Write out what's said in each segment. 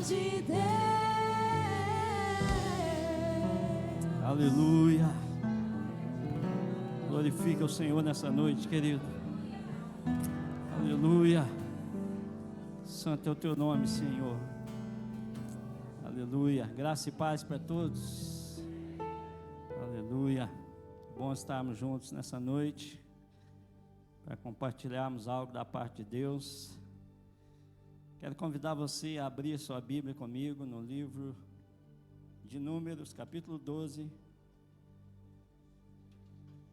de Deus. Aleluia. Glorifica o Senhor nessa noite, querido. Aleluia. Santo é o teu nome, Senhor. Aleluia. Graça e paz para todos. Aleluia. Bom estarmos juntos nessa noite para compartilharmos algo da parte de Deus. Quero convidar você a abrir sua Bíblia comigo no livro de Números, capítulo 12.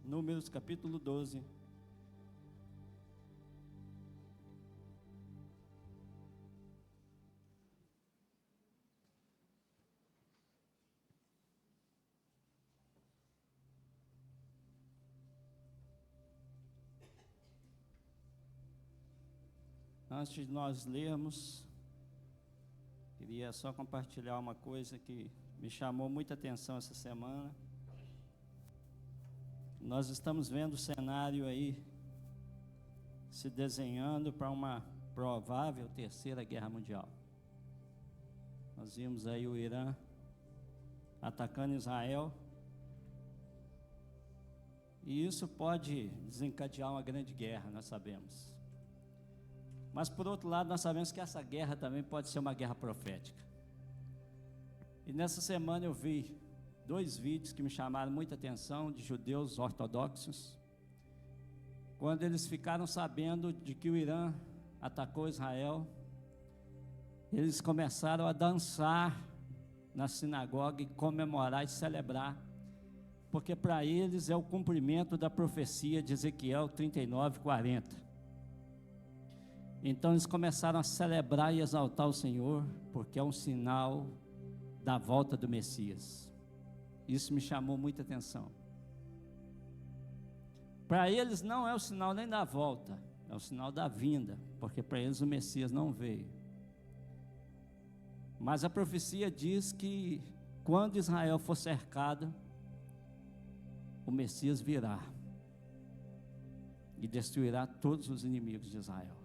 Números, capítulo 12. Antes de nós lermos, queria só compartilhar uma coisa que me chamou muita atenção essa semana. Nós estamos vendo o cenário aí se desenhando para uma provável terceira guerra mundial. Nós vimos aí o Irã atacando Israel, e isso pode desencadear uma grande guerra, nós sabemos. Mas por outro lado, nós sabemos que essa guerra também pode ser uma guerra profética. E nessa semana eu vi 2 vídeos que me chamaram muita atenção, de judeus ortodoxos, quando eles ficaram sabendo de que o Irã atacou Israel. Eles começaram a dançar na sinagoga e comemorar e celebrar, porque para eles é o cumprimento da profecia de Ezequiel 39:40. Então eles começaram a celebrar e exaltar o Senhor, porque é um sinal da volta do Messias. Isso me chamou muita atenção. Para eles não é o sinal nem da volta, é o sinal da vinda, porque para eles o Messias não veio. Mas a profecia diz que quando Israel for cercado, o Messias virá e destruirá todos os inimigos de Israel.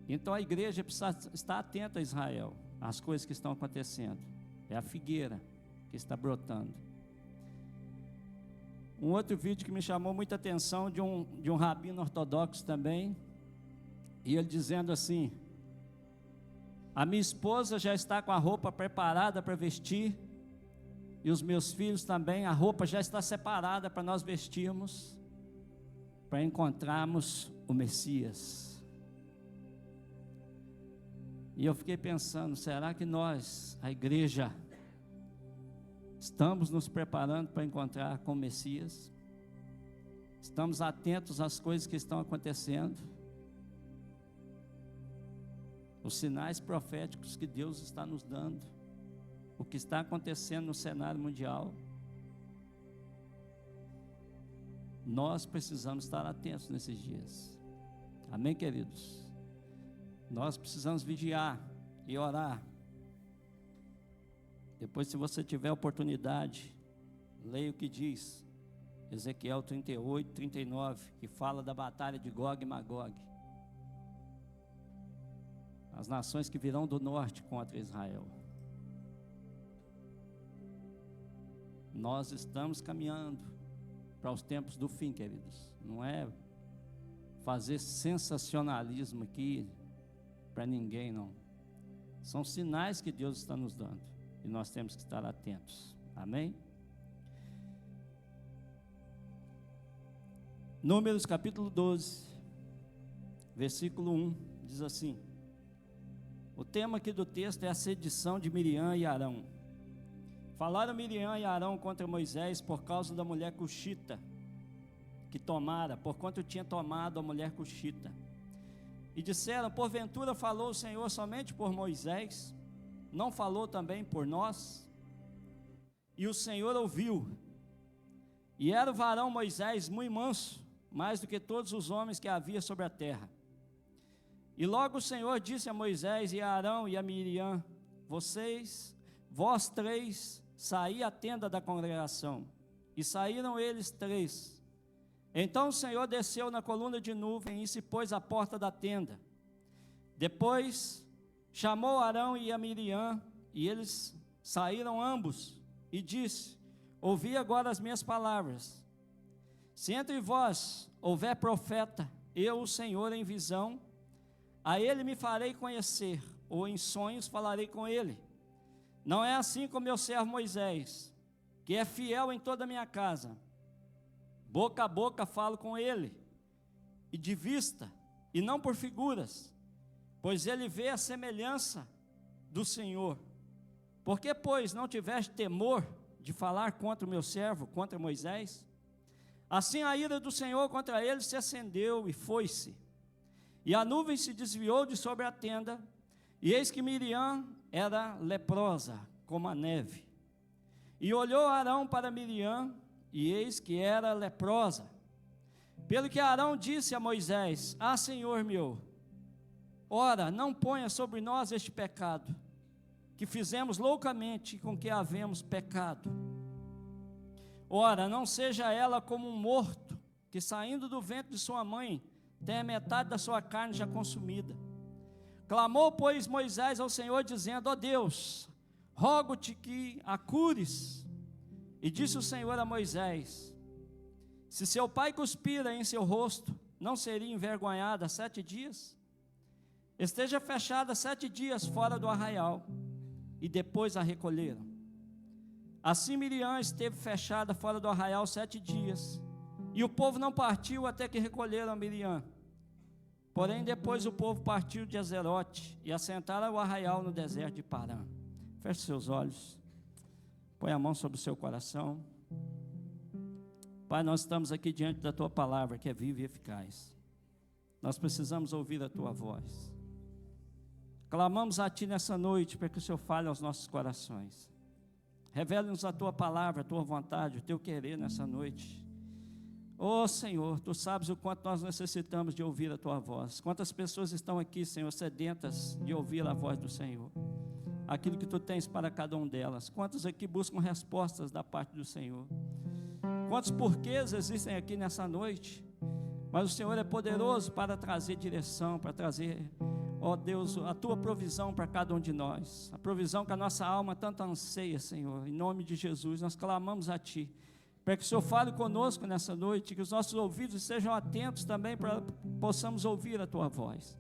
Então a igreja precisa estar atenta a Israel, às coisas que estão acontecendo. É a figueira que está brotando. Um outro vídeo que me chamou muita atenção, de um rabino ortodoxo também, e ele dizendo assim: a minha esposa já está com a roupa preparada para vestir, e os meus filhos também, a roupa já está separada para nós vestirmos, para encontrarmos o Messias. E eu fiquei pensando, será que nós, a igreja, estamos nos preparando para encontrar com o Messias? Estamos atentos às coisas que estão acontecendo? Os sinais proféticos que Deus está nos dando, o que está acontecendo no cenário mundial. Nós precisamos estar atentos nesses dias. Amém, queridos? Nós precisamos vigiar e orar. Depois, se você tiver oportunidade, leia o que diz Ezequiel 38:39, que fala da batalha de Gog e Magog, as nações que virão do norte contra Israel. Nós estamos caminhando para os tempos do fim, queridos. Não é fazer sensacionalismo aqui para ninguém, não. São sinais que Deus está nos dando, e nós temos que estar atentos. Amém? Números capítulo 12, versículo 1, diz assim: o tema aqui do texto é a sedição de Miriam e Arão. Falaram Miriam e Arão contra Moisés por causa da mulher cuxita que tomara, porquanto tinha tomado a mulher cuxita. E disseram: porventura falou o Senhor somente por Moisés? Não falou também por nós? E o Senhor ouviu. E era o varão Moisés muito manso, mais do que todos os homens que havia sobre a terra. E logo o Senhor disse a Moisés e a Arão e a Miriam: vós 3, saí à tenda da congregação. E saíram eles 3. Então o Senhor desceu na coluna de nuvem e se pôs à porta da tenda. Depois chamou Arão e a Miriam, e eles saíram ambos, e disse: ouvi agora as minhas palavras. Se entre vós houver profeta, eu, o Senhor, em visão, a ele me farei conhecer, ou em sonhos falarei com ele. Não é assim com meu servo Moisés, que é fiel em toda a minha casa. Boca a boca falo com ele, e de vista, e não por figuras, pois ele vê a semelhança do Senhor. Por que, pois, não tiveste temor de falar contra o meu servo, contra Moisés? Assim a ira do Senhor contra ele se acendeu e foi-se. E a nuvem se desviou de sobre a tenda, e eis que Miriam era leprosa, como a neve. E olhou Arão para Miriam, e eis que era leprosa. Pelo que Arão disse a Moisés: ah, Senhor meu, ora, não ponha sobre nós este pecado, que fizemos loucamente com que havemos pecado. Ora, não seja ela como um morto, que saindo do ventre de sua mãe, tem a metade da sua carne já consumida. Clamou, pois, Moisés ao Senhor, dizendo: ó Deus, rogo-te que a cures. E disse o Senhor a Moisés: se seu pai cuspira em seu rosto, não seria envergonhada 7 dias? Esteja fechada 7 dias fora do arraial, e depois a recolheram. Assim Miriam esteve fechada fora do arraial 7 dias, e o povo não partiu até que recolheram a Miriam. Porém depois o povo partiu de Azerote, e assentaram o arraial no deserto de Parã. Feche seus olhos, põe a mão sobre o seu coração. Pai, nós estamos aqui diante da Tua palavra, que é viva e eficaz. Nós precisamos ouvir a Tua voz. Clamamos a Ti nessa noite, para que o Senhor fale aos nossos corações. Revela-nos a Tua palavra, a Tua vontade, o Teu querer nessa noite. Ó Senhor, Tu sabes o quanto nós necessitamos de ouvir a Tua voz. Quantas pessoas estão aqui, Senhor, sedentas de ouvir a voz do Senhor. Aquilo que Tu tens para cada um delas. Quantos aqui buscam respostas da parte do Senhor. Quantos porquês existem aqui nessa noite. Mas o Senhor é poderoso para trazer direção, para trazer, ó Deus, a Tua provisão para cada um de nós. A provisão que a nossa alma tanto anseia, Senhor. Em nome de Jesus, nós clamamos a Ti, para que o Senhor fale conosco nessa noite, que os nossos ouvidos sejam atentos também, para que possamos ouvir a Tua voz.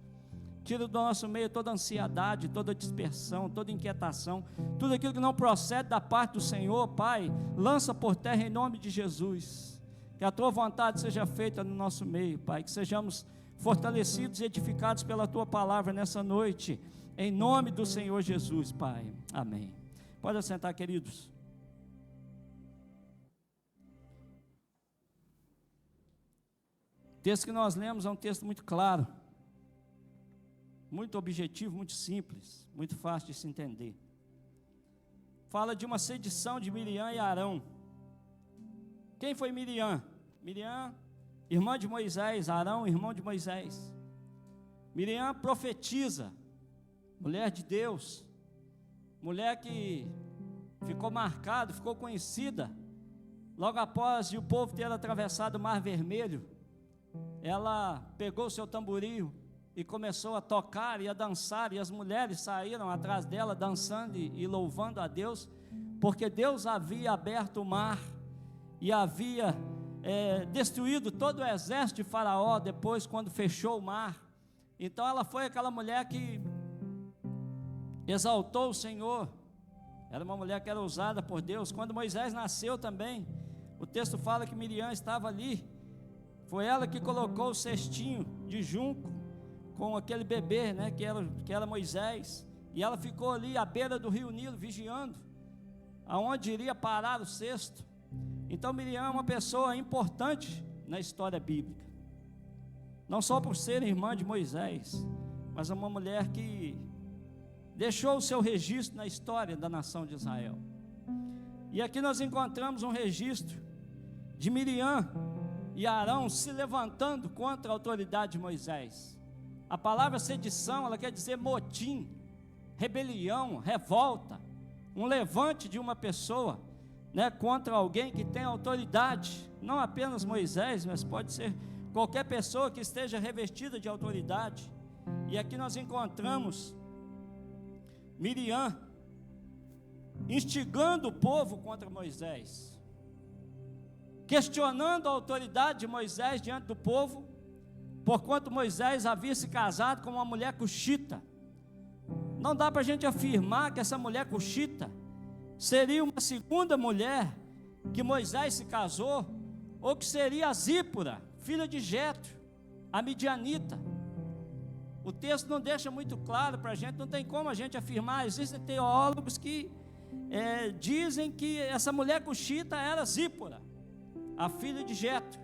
Tira do nosso meio toda ansiedade, toda dispersão, toda inquietação, tudo aquilo que não procede da parte do Senhor, Pai, lança por terra em nome de Jesus. Que a Tua vontade seja feita no nosso meio, Pai, que sejamos fortalecidos e edificados pela Tua palavra nessa noite, em nome do Senhor Jesus, Pai. Amém. Pode assentar, queridos. O texto que nós lemos é um texto muito claro, muito objetivo, muito simples, muito fácil de se entender. Fala de uma sedição de Miriam e Arão. Quem foi Miriam? Miriam, irmã de Moisés. Arão, irmão de Moisés. Miriam profetiza, mulher de Deus, mulher que ficou marcada, ficou conhecida logo após o povo ter atravessado o Mar Vermelho. Ela pegou o seu tamboril e começou a tocar e a dançar, e as mulheres saíram atrás dela dançando e louvando a Deus, porque Deus havia aberto o mar e havia destruído todo o exército de Faraó depois, quando fechou o mar. Então ela foi aquela mulher que exaltou o Senhor. Era uma mulher que era usada por Deus. Quando Moisés nasceu também, o texto fala que Miriam estava ali. Foi ela que colocou o cestinho de junco com aquele bebê, né, que era Moisés, e ela ficou ali à beira do rio Nilo, vigiando aonde iria parar o cesto. Então Miriam é uma pessoa importante na história bíblica, não só por ser irmã de Moisés, mas é uma mulher que deixou o seu registro na história da nação de Israel. E aqui nós encontramos um registro de Miriam e Arão se levantando contra a autoridade de Moisés. A palavra sedição, ela quer dizer motim, rebelião, revolta, um levante de uma pessoa, né, contra alguém que tem autoridade, não apenas Moisés, mas pode ser qualquer pessoa que esteja revestida de autoridade. E aqui nós encontramos Miriam instigando o povo contra Moisés, questionando a autoridade de Moisés diante do povo, porquanto Moisés havia se casado com uma mulher cuxita. Não dá para a gente afirmar que essa mulher cuxita seria uma segunda mulher que Moisés se casou, ou que seria a Zípora, filha de Jetro, a midianita. O texto não deixa muito claro para a gente, não tem como a gente afirmar. Existem teólogos que dizem que essa mulher cuxita era Zípora, a filha de Jetro.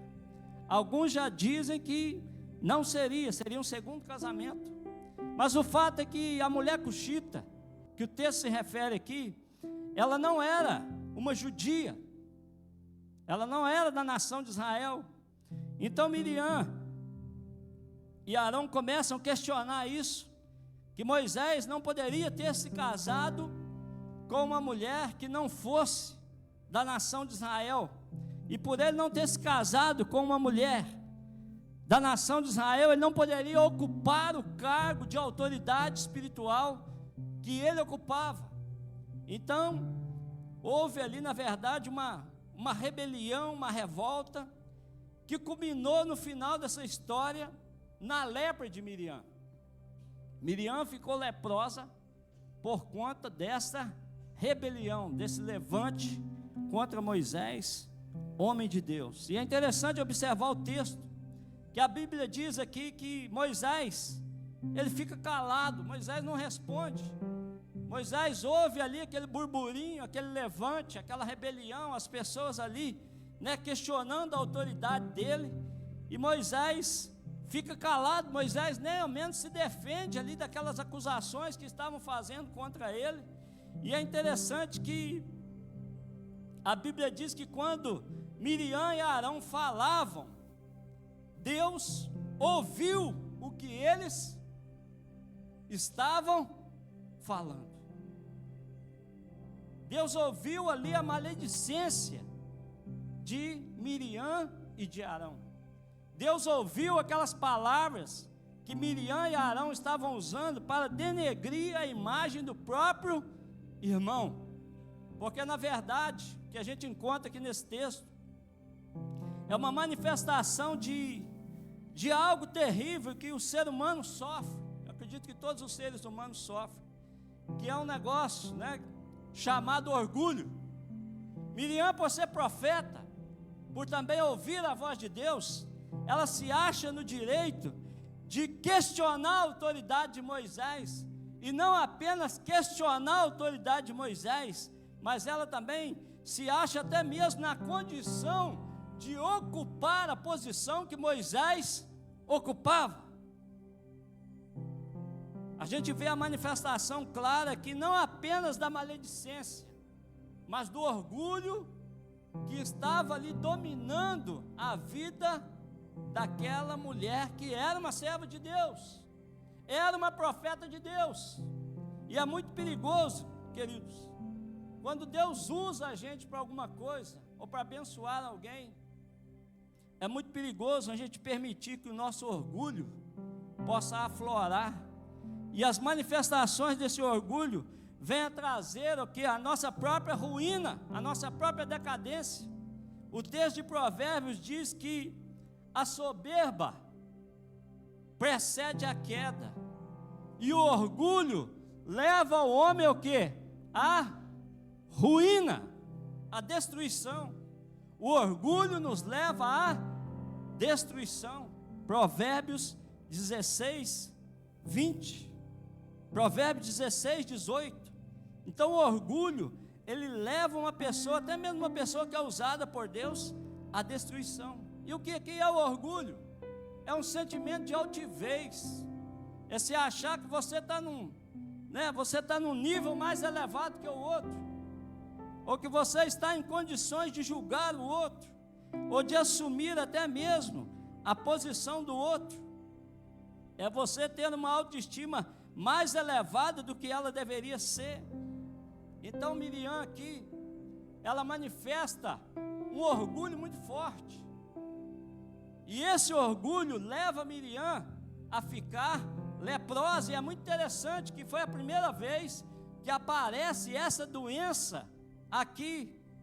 Alguns já dizem que não seria um segundo casamento. Mas o fato é que a mulher cuxita, que o texto se refere aqui, ela não era uma judia, ela não era da nação de Israel. Então Miriam e Arão começam a questionar isso, que Moisés não poderia ter se casado com uma mulher que não fosse da nação de Israel, e por ele não ter se casado com uma mulher da nação de Israel, ele não poderia ocupar o cargo de autoridade espiritual que ele ocupava. Então houve ali, na verdade, uma rebelião, uma revolta, que culminou no final dessa história na lepra de Miriam. Miriam ficou leprosa por conta dessa rebelião, desse levante contra Moisés, homem de Deus. E é interessante observar o texto, que a Bíblia diz aqui que Moisés, ele fica calado, Moisés não responde. Moisés ouve ali aquele burburinho, aquele levante, aquela rebelião, as pessoas ali, questionando a autoridade dele, e Moisés fica calado. Moisés nem ao menos se defende ali daquelas acusações que estavam fazendo contra ele. E é interessante que a Bíblia diz que quando Miriam e Arão falavam, Deus ouviu o que eles estavam falando. Deus ouviu ali a maledicência de Miriam e de Arão. Deus ouviu aquelas palavras que Miriam e Arão estavam usando para denegrir a imagem do próprio irmão. Porque na verdade, o que a gente encontra aqui nesse texto é uma manifestação de algo terrível que o ser humano sofre. Eu acredito que todos os seres humanos sofrem, que é um negócio, chamado orgulho. Miriam, por ser profeta, por também ouvir a voz de Deus, ela se acha no direito de questionar a autoridade de Moisés, e não apenas questionar a autoridade de Moisés, mas ela também se acha até mesmo na condição de ocupar a posição que Moisés ocupava. A gente vê a manifestação clara aqui, não apenas da maledicência, mas do orgulho que estava ali dominando a vida daquela mulher que era uma serva de Deus, era uma profeta de Deus. E é muito perigoso, queridos, quando Deus usa a gente para alguma coisa, ou para abençoar alguém, é muito perigoso a gente permitir que o nosso orgulho possa aflorar, e as manifestações desse orgulho venham trazer o que? A nossa própria ruína, a nossa própria decadência. O texto de Provérbios diz que a soberba precede a queda, e o orgulho leva o homem ao quê? A ruína, a destruição. O orgulho nos leva à destruição. Provérbios 16, 20. Provérbios 16, 18. Então o orgulho, ele leva uma pessoa, até mesmo uma pessoa que é usada por Deus, à destruição. E o que é o orgulho? É um sentimento de altivez, é se achar que você está num nível mais elevado que o outro, ou que você está em condições de julgar o outro, ou de assumir até mesmo a posição do outro. É você ter uma autoestima mais elevada do que ela deveria ser. Então Miriam aqui, ela manifesta um orgulho muito forte, e esse orgulho leva Miriam a ficar leprosa, e é muito interessante que foi a primeira vez que aparece essa doença aqui,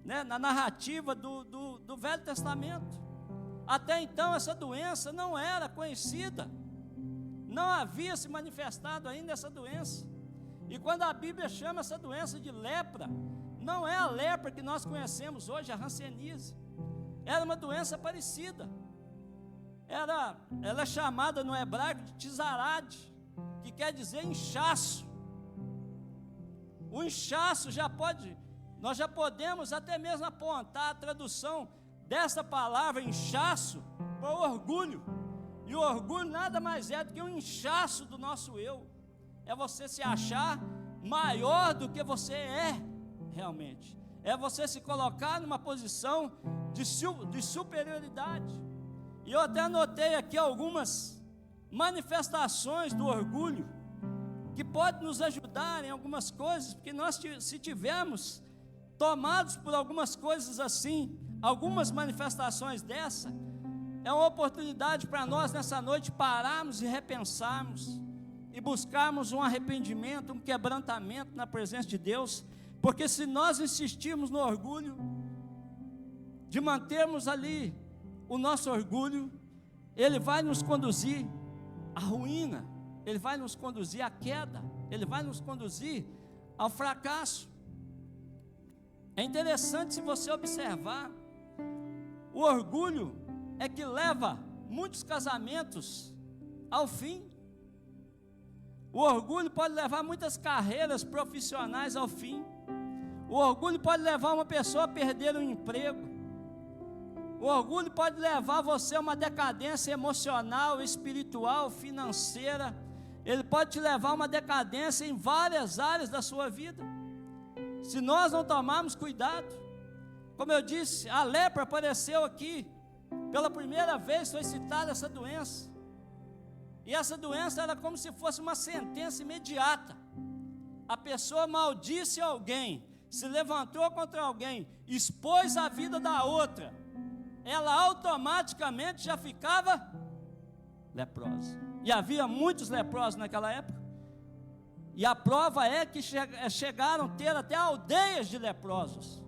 né, na narrativa do Velho Testamento. Até então essa doença não era conhecida, não havia se manifestado ainda essa doença. E quando a Bíblia chama essa doença de lepra, não é a lepra que nós conhecemos hoje, a hanseníase. Era uma doença parecida. Ela é chamada no hebraico de tizarade, que quer dizer inchaço. O inchaço nós já podemos até mesmo apontar a tradução dessa palavra inchaço para o orgulho. E o orgulho nada mais é do que um inchaço do nosso eu. É você se achar maior do que você é realmente. É você se colocar numa posição de superioridade. E eu até anotei aqui algumas manifestações do orgulho que podem nos ajudar em algumas coisas, porque nós, se tivermos tomados por algumas coisas assim, algumas manifestações dessa, é uma oportunidade para nós nessa noite pararmos e repensarmos e buscarmos um arrependimento, um quebrantamento na presença de Deus, porque se nós insistirmos no orgulho, de mantermos ali o nosso orgulho, ele vai nos conduzir à ruína, ele vai nos conduzir à queda, ele vai nos conduzir ao fracasso. É interessante se você observar, o orgulho é que leva muitos casamentos ao fim. O orgulho pode levar muitas carreiras profissionais ao fim. O orgulho pode levar uma pessoa a perder um emprego. O orgulho pode levar você a uma decadência emocional, espiritual, financeira. Ele pode te levar a uma decadência em várias áreas da sua vida, se nós não tomarmos cuidado. Como eu disse, a lepra apareceu aqui, pela primeira vez foi citada essa doença, e essa doença era como se fosse uma sentença imediata. A pessoa maldisse alguém, se levantou contra alguém, expôs a vida da outra, ela automaticamente já ficava leprosa. E havia muitos leprosos naquela época, e a prova é que chegaram a ter até aldeias de leprosos,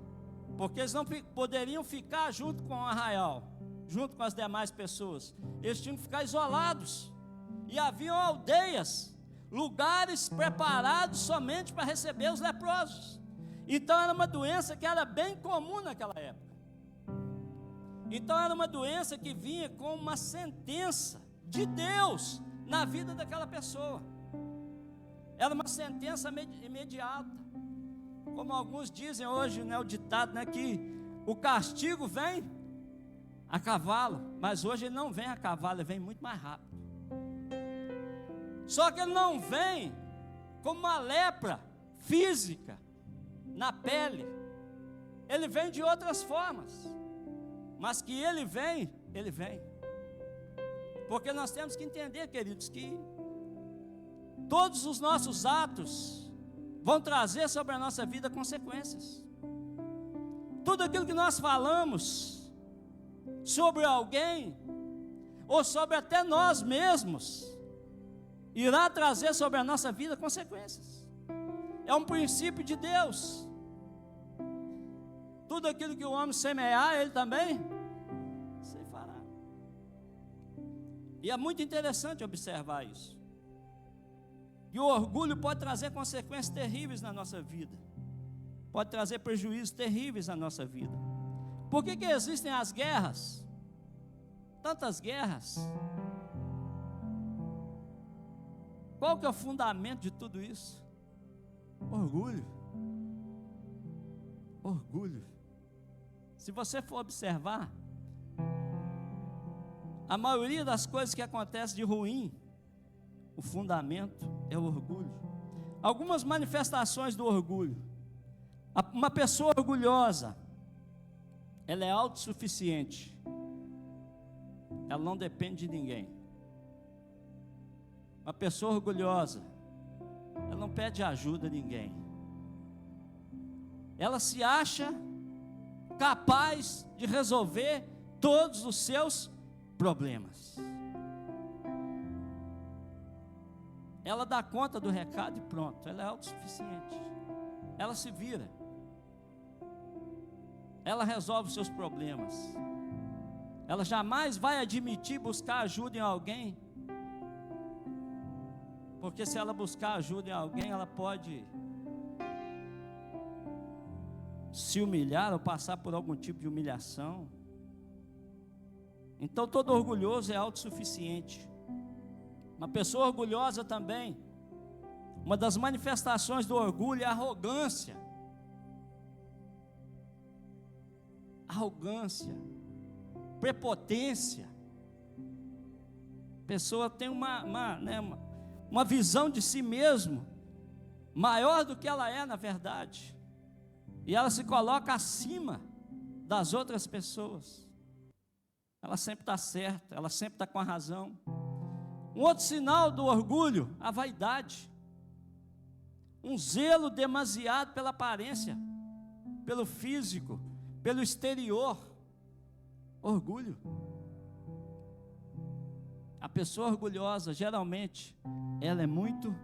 porque eles não poderiam ficar junto com o arraial, junto com as demais pessoas, eles tinham que ficar isolados, e haviam aldeias, lugares preparados somente para receber os leprosos. Então era uma doença que era bem comum naquela época. Então era uma doença que vinha com uma sentença de Deus na vida daquela pessoa. Era uma sentença imediata. Como alguns dizem hoje, né, o ditado, né, que o castigo vem a cavalo, mas hoje ele não vem a cavalo, ele vem muito mais rápido. Só que ele não vem como uma lepra física na pele, ele vem de outras formas, mas que ele vem, porque nós temos que entender, queridos, que todos os nossos atos vão trazer sobre a nossa vida consequências. Tudo aquilo que nós falamos sobre alguém, ou sobre até nós mesmos, irá trazer sobre a nossa vida consequências. É um princípio de Deus. Tudo aquilo que o homem semear, ele também se fará. E é muito interessante observar isso. E o orgulho pode trazer consequências terríveis na nossa vida, pode trazer prejuízos terríveis na nossa vida. Por que existem as guerras? Tantas guerras. Qual que é o fundamento de tudo isso? Orgulho. Orgulho. Se você for observar, a maioria das coisas que acontecem de ruim, o fundamento é o orgulho. Algumas manifestações do orgulho. Uma pessoa orgulhosa, ela é autossuficiente, ela não depende de ninguém. Uma pessoa orgulhosa, ela não pede ajuda a ninguém, ela se acha capaz de resolver todos os seus problemas. ela dá conta do recado e pronto, ela é autossuficiente, ela se vira, ela resolve os seus problemas, ela jamais vai admitir buscar ajuda em alguém, porque se ela buscar ajuda em alguém, ela pode se humilhar ou passar por algum tipo de humilhação. Então todo orgulhoso é autossuficiente. Uma pessoa orgulhosa também, uma das manifestações do orgulho é a arrogância. Arrogância, prepotência. A pessoa tem uma visão de si mesmo maior do que ela é na verdade, e ela se coloca acima das outras pessoas. Ela sempre está certa, ela sempre está com a razão. Um outro sinal do orgulho, a vaidade, um zelo demasiado pela aparência, pelo físico, pelo exterior. Orgulho. A pessoa orgulhosa, geralmente, ela é muito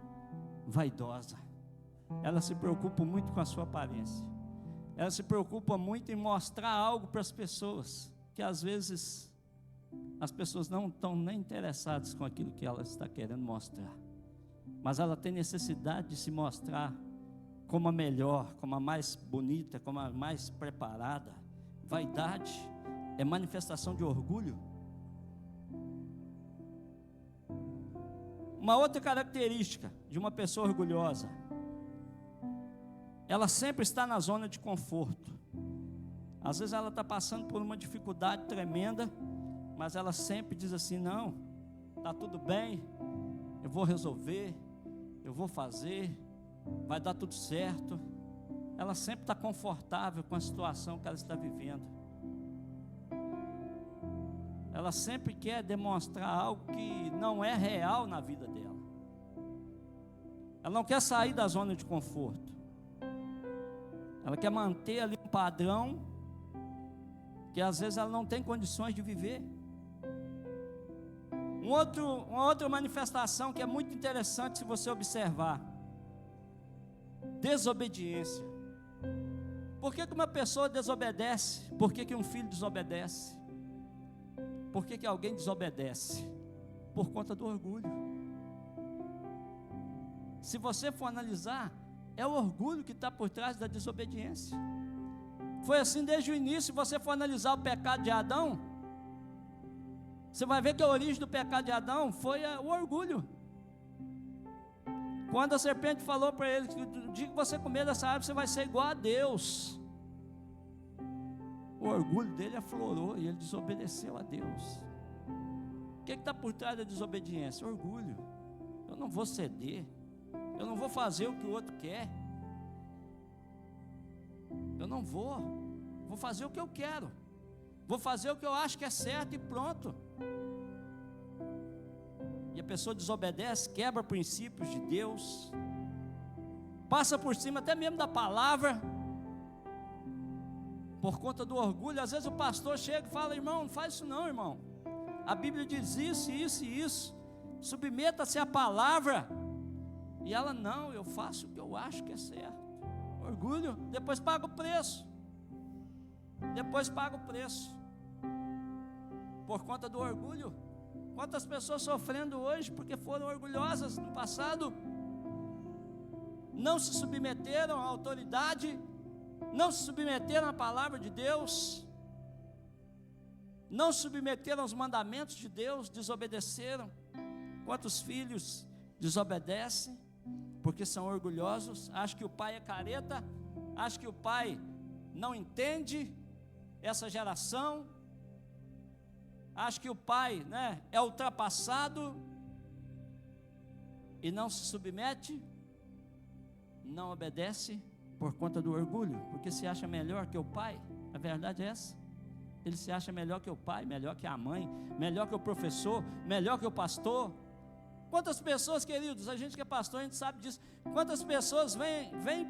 vaidosa, ela se preocupa muito com a sua aparência, ela se preocupa muito em mostrar algo para as pessoas, que às vezes as pessoas não estão nem interessadas com aquilo que ela está querendo mostrar, mas ela tem necessidade de se mostrar como a melhor, como a mais bonita, como a mais preparada. Vaidade é manifestação de orgulho. Uma outra característica de uma pessoa orgulhosa, ela sempre está na zona de conforto. Às vezes ela está passando por uma dificuldade tremenda, mas ela sempre diz assim: não, está tudo bem, eu vou resolver, eu vou fazer, vai dar tudo certo. Ela sempre está confortável com a situação que ela está vivendo. Ela sempre quer demonstrar algo que não é real na vida dela. Ela não quer sair da zona de conforto. Ela quer manter ali um padrão que às vezes ela não tem condições de viver. Uma outra manifestação que é muito interessante se você observar: desobediência. Por que uma pessoa desobedece? Por que um filho desobedece? Por que alguém desobedece? Por conta do orgulho. Se você for analisar, é o orgulho que está por trás da desobediência. Foi assim desde o início. Se você for analisar o pecado de Adão, você vai ver que a origem do pecado de Adão foi o orgulho. Quando a serpente falou para ele que no dia que você comer dessa árvore, você vai ser igual a Deus, o orgulho dele aflorou e ele desobedeceu a Deus. O que está por trás da desobediência? Orgulho. Eu não vou ceder, eu não vou fazer o que o outro quer, eu não vou fazer o que eu quero, vou fazer o que eu acho que é certo e pronto. E a pessoa desobedece, quebra princípios de Deus, passa por cima até mesmo da palavra, por conta do orgulho. Às vezes o pastor chega e fala: irmão, não faz isso não, irmão, a Bíblia diz isso, isso e isso, submeta-se à palavra. E ela: não, eu faço o que eu acho que é certo. Orgulho. Depois paga o preço, por conta do orgulho. Quantas pessoas sofrendo hoje porque foram orgulhosas no passado, não se submeteram à autoridade, não se submeteram à palavra de Deus, não se submeteram aos mandamentos de Deus, desobedeceram. Quantos filhos desobedecem porque são orgulhosos, acham que o pai é careta, acham que o pai não entende essa geração, acham que o pai, é ultrapassado e não se submete, não obedece por conta do orgulho, porque se acha melhor que o pai. A verdade é essa: ele se acha melhor que o pai, melhor que a mãe, melhor que o professor, melhor que o pastor. Quantas pessoas, queridos, a gente que é pastor, a gente sabe disso, quantas pessoas vêm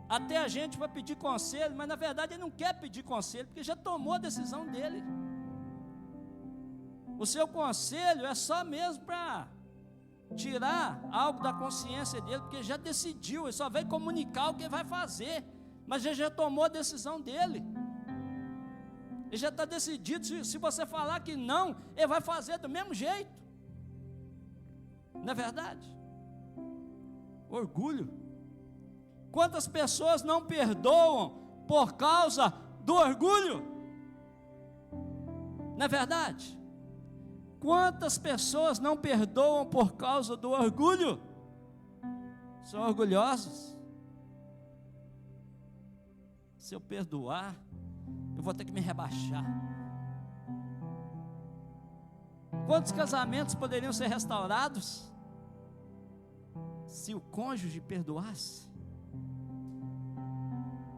até a gente para pedir conselho, mas na verdade ele não quer pedir conselho, porque já tomou a decisão dele. O seu conselho é só mesmo para tirar algo da consciência dele, porque já decidiu, ele só veio comunicar o que ele vai fazer, mas ele já tomou a decisão dele. Ele já está decidido. Se você falar que não, ele vai fazer do mesmo jeito. Não é verdade? Orgulho. Quantas pessoas não perdoam por causa do orgulho? Não é verdade? Quantas pessoas não perdoam por causa do orgulho? São orgulhosos. Se eu perdoar, eu vou ter que me rebaixar. Quantos casamentos poderiam ser restaurados se o cônjuge perdoasse?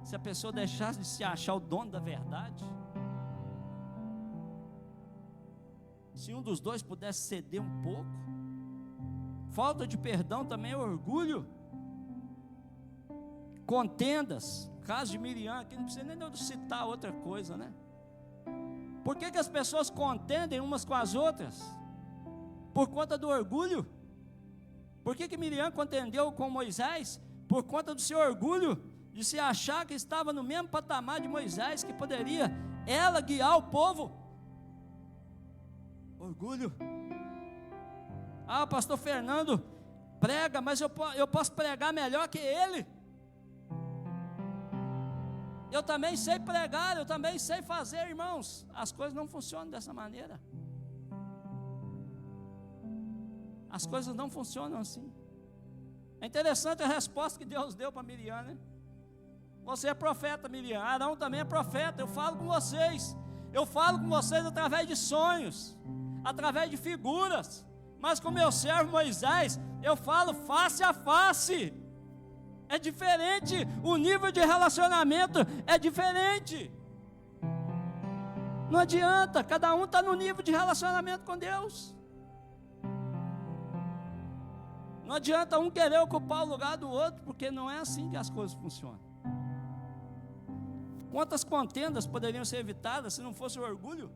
Se a pessoa deixasse de se achar o dono da verdade? Se um dos dois pudesse ceder um pouco? Falta de perdão também é orgulho. Contendas, caso de Miriam, aqui não precisa nem citar outra coisa, né? Por que as pessoas contendem umas com as outras? Por conta do orgulho. Por que Miriam contendeu com Moisés? Por conta do seu orgulho, de se achar que estava no mesmo patamar de Moisés, que poderia ela guiar o povo. Orgulho. Ah, o pastor Fernando prega, mas eu posso pregar melhor que ele. Eu também sei pregar, eu também sei fazer, irmãos. As coisas não funcionam dessa maneira. As coisas não funcionam assim. É interessante a resposta que Deus deu para Miriam, né? Você é profeta, Miriam. Arão também é profeta. Eu falo com vocês. Eu falo com vocês através de sonhos, através de figuras. Mas com meu servo Moisés, eu falo face a face. É diferente, o nível de relacionamento é diferente. Não adianta, cada um está no nível de relacionamento com Deus. Não adianta um querer ocupar o lugar do outro, porque não é assim que as coisas funcionam. Quantas contendas poderiam ser evitadas se não fosse o orgulho?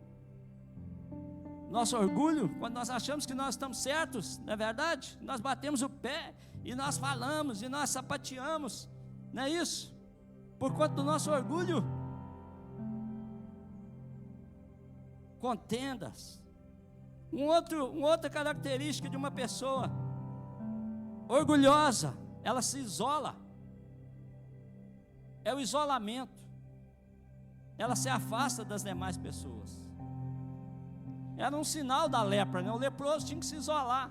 Nosso orgulho, quando nós achamos que nós estamos certos, não é verdade? Nós batemos o pé e nós falamos e nós sapateamos, não é isso? Por conta do nosso orgulho. Contendas. Uma outra característica de uma pessoa orgulhosa, ela se isola. É o isolamento. Ela se afasta das demais pessoas. Era um sinal da lepra, né? O leproso tinha que se isolar.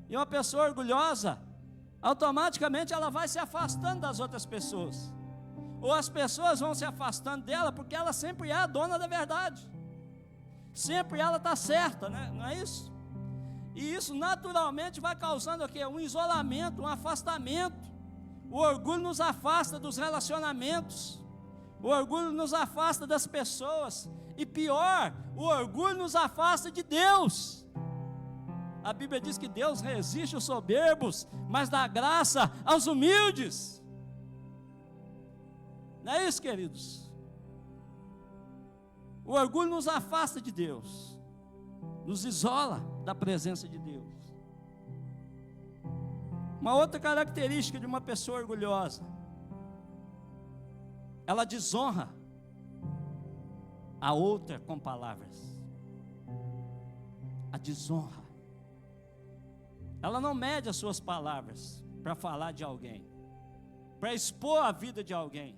E uma pessoa orgulhosa, automaticamente ela vai se afastando das outras pessoas. Ou as pessoas vão se afastando dela, porque ela sempre é a dona da verdade. Sempre ela está certa, né? Não é isso? E isso naturalmente vai causando o quê? Um isolamento, um afastamento. O orgulho nos afasta dos relacionamentos. O orgulho nos afasta das pessoas. E pior, o orgulho nos afasta de Deus. A Bíblia diz que Deus resiste aos soberbos, mas dá graça aos humildes. Não é isso, queridos? O orgulho nos afasta de Deus, nos isola da presença de Deus. Uma outra característica de uma pessoa orgulhosa: ela desonra a outra com palavras. A desonra. Ela não mede as suas palavras para falar de alguém, para expor a vida de alguém,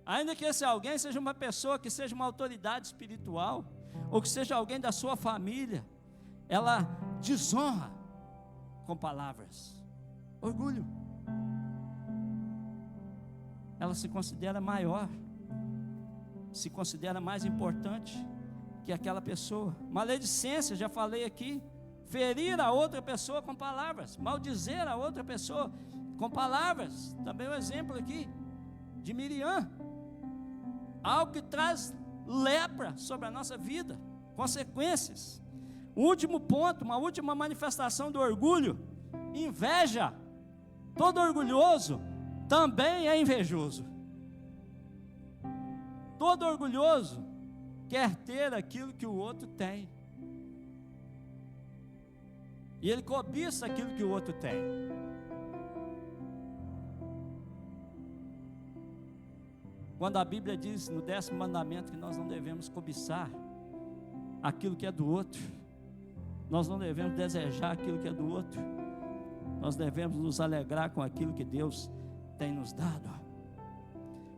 ainda que esse alguém seja uma pessoa que seja uma autoridade espiritual, ou que seja alguém da sua família. Ela desonra com palavras. Orgulho. Ela se considera maior, se considera mais importante que aquela pessoa. Maledicência, já falei aqui. Ferir a outra pessoa com palavras, maldizer a outra pessoa com palavras. Também um exemplo aqui de Miriam. Algo que traz lepra sobre a nossa vida, consequências. Último ponto, uma última manifestação do orgulho: inveja. Todo orgulhoso também é invejoso. Todo orgulhoso quer ter aquilo que o outro tem. E ele cobiça aquilo que o outro tem. Quando a Bíblia diz no 10º mandamento que nós não devemos cobiçar aquilo que é do outro, nós não devemos desejar aquilo que é do outro, nós devemos nos alegrar com aquilo que Deus tem nos dado.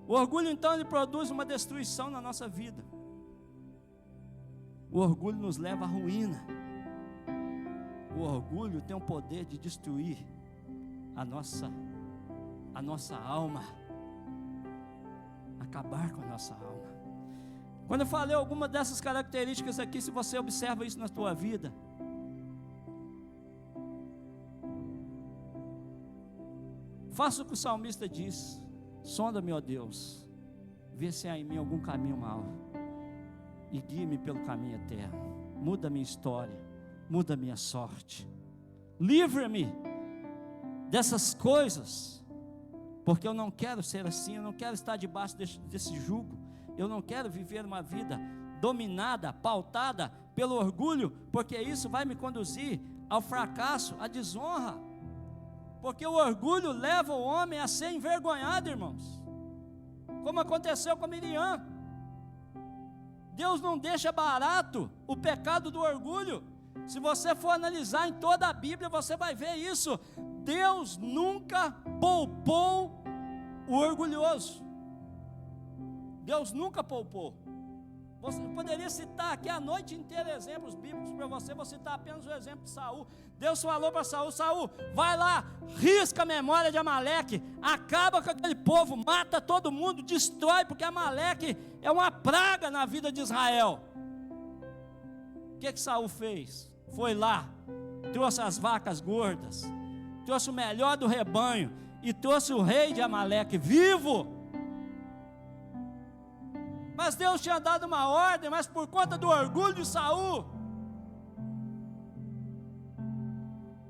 O orgulho então ele produz uma destruição na nossa vida. O orgulho nos leva à ruína. O orgulho tem o poder de destruir a nossa alma, acabar com a nossa alma. Quando eu falei alguma dessas características aqui, se você observa isso na tua vida, faça o que o salmista diz: sonda-me, ó Deus, vê se há em mim algum caminho mau e guie-me pelo caminho eterno. Muda a minha história, muda a minha sorte, livra-me dessas coisas, porque eu não quero ser assim, eu não quero estar debaixo desse jugo, eu não quero viver uma vida dominada, pautada pelo orgulho, porque isso vai me conduzir ao fracasso, à desonra, porque o orgulho leva o homem a ser envergonhado, irmãos, como aconteceu com Miriam. Deus não deixa barato o pecado do orgulho. Se você for analisar em toda a Bíblia, você vai ver isso. Deus nunca poupou o orgulhoso. Deus nunca poupou. Você poderia citar aqui a noite inteira exemplos bíblicos para você. Vou citar apenas o exemplo de Saul. Deus falou para Saul: Saul, vai lá, risca a memória de Amaleque, acaba com aquele povo, mata todo mundo, destrói, porque Amaleque é uma praga na vida de Israel. O que Saul fez? Foi lá, trouxe as vacas gordas, trouxe o melhor do rebanho e trouxe o rei de Amaleque vivo. Mas Deus tinha dado uma ordem, mas por conta do orgulho de Saul,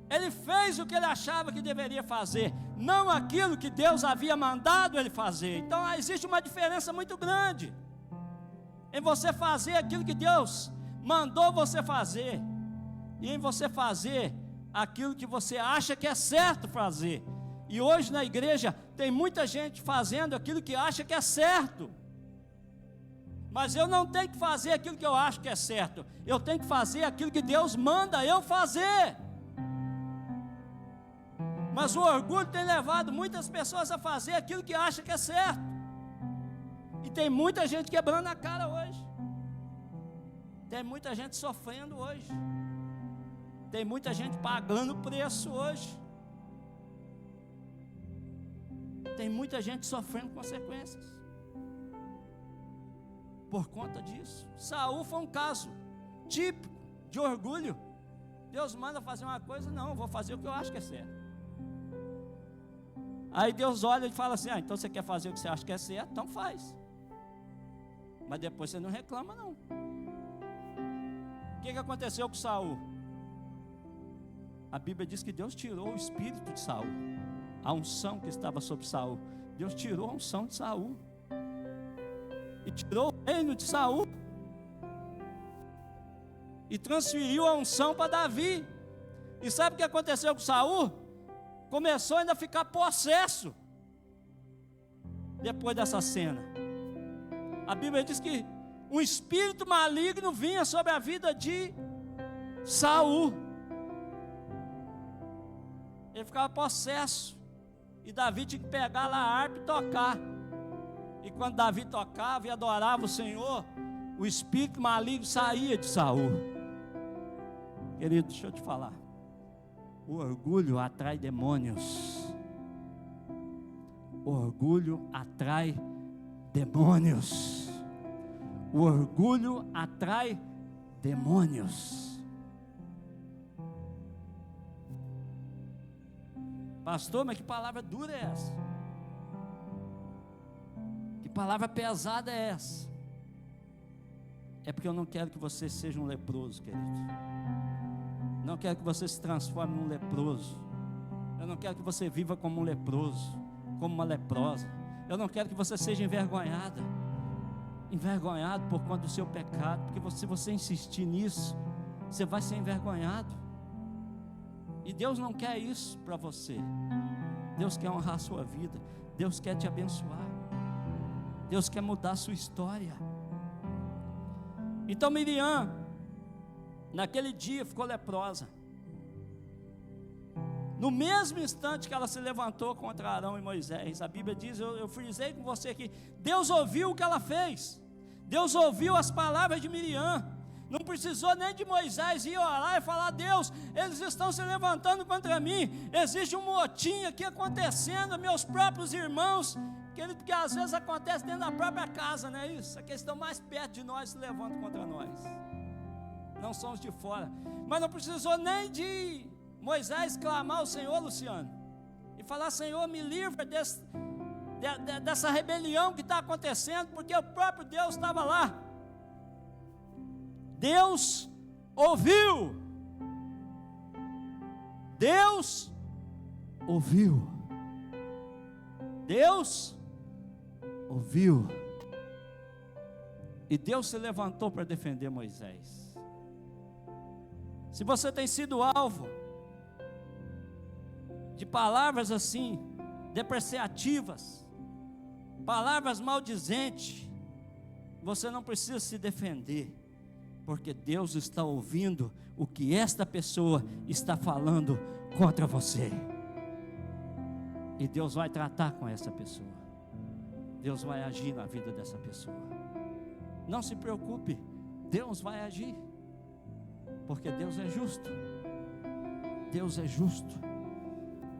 ele fez o que ele achava que deveria fazer, não aquilo que Deus havia mandado ele fazer. Então existe uma diferença muito grande em você fazer aquilo que Deus mandou você fazer, e em você fazer aquilo que você acha que é certo fazer. E hoje na igreja tem muita gente fazendo aquilo que acha que é certo. Mas eu não tenho que fazer aquilo que eu acho que é certo, eu tenho que fazer aquilo que Deus manda eu fazer. Mas o orgulho tem levado muitas pessoas a fazer aquilo que acha que é certo, e tem muita gente quebrando a cara hoje, tem muita gente sofrendo hoje, tem muita gente pagando preço hoje, tem muita gente sofrendo consequências por conta disso. Saul foi um caso típico de orgulho. Deus manda fazer uma coisa, não, eu vou fazer o que eu acho que é certo. Aí Deus olha e fala assim: então você quer fazer o que você acha que é certo? Então faz. Mas depois você não reclama, não. O que aconteceu com Saul? A Bíblia diz que Deus tirou o espírito de Saul, a unção que estava sobre Saul. Deus tirou a unção de Saul e tirou o reino de Saul e transferiu a unção para Davi. E sabe o que aconteceu com Saul? Começou ainda a ficar possesso depois dessa cena. A Bíblia diz que um espírito maligno vinha sobre a vida de Saul. Ele ficava possesso, e Davi tinha que pegar lá a harpa e tocar. E quando Davi tocava e adorava o Senhor, o espírito maligno saía de Saul. Querido, deixa eu te falar, o orgulho atrai demônios. O orgulho atrai demônios. O orgulho atrai demônios. Pastor, mas que palavra dura é essa? Que palavra pesada é essa? É porque eu não quero que você seja um leproso, querido. Não quero que você se transforme num leproso. Eu não quero que você viva como um leproso, como uma leprosa. Eu não quero que você seja envergonhado por conta do seu pecado, porque se você insistir nisso, você vai ser envergonhado. E Deus não quer isso para você. Deus quer honrar a sua vida. Deus quer te abençoar. Deus quer mudar a sua história. Então Miriam, naquele dia, ficou leprosa. No mesmo instante que ela se levantou contra Arão e Moisés, a Bíblia diz, eu frisei com você aqui, Deus ouviu o que ela fez. Deus ouviu as palavras de Miriam. Não precisou nem de Moisés ir orar e falar: Deus, eles estão se levantando contra mim, existe um motim aqui acontecendo, meus próprios irmãos, querido, que às vezes acontece dentro da própria casa, não é isso? Aqueles que estão mais perto de nós se levantam contra nós, não são os de fora. Mas não precisou nem de Moisés clamar ao Senhor, Luciano, e falar: Senhor, me livra dessa rebelião que está acontecendo, porque o próprio Deus estava lá. Deus ouviu. Deus ouviu. Deus ouviu. E Deus se levantou para defender Moisés. Se você tem sido alvo de palavras assim, depreciativas, palavras maldizentes, você não precisa se defender, porque Deus está ouvindo o que esta pessoa está falando contra você. E Deus vai tratar com essa pessoa. Deus vai agir na vida dessa pessoa. Não se preocupe, Deus vai agir, porque Deus é justo. Deus é justo.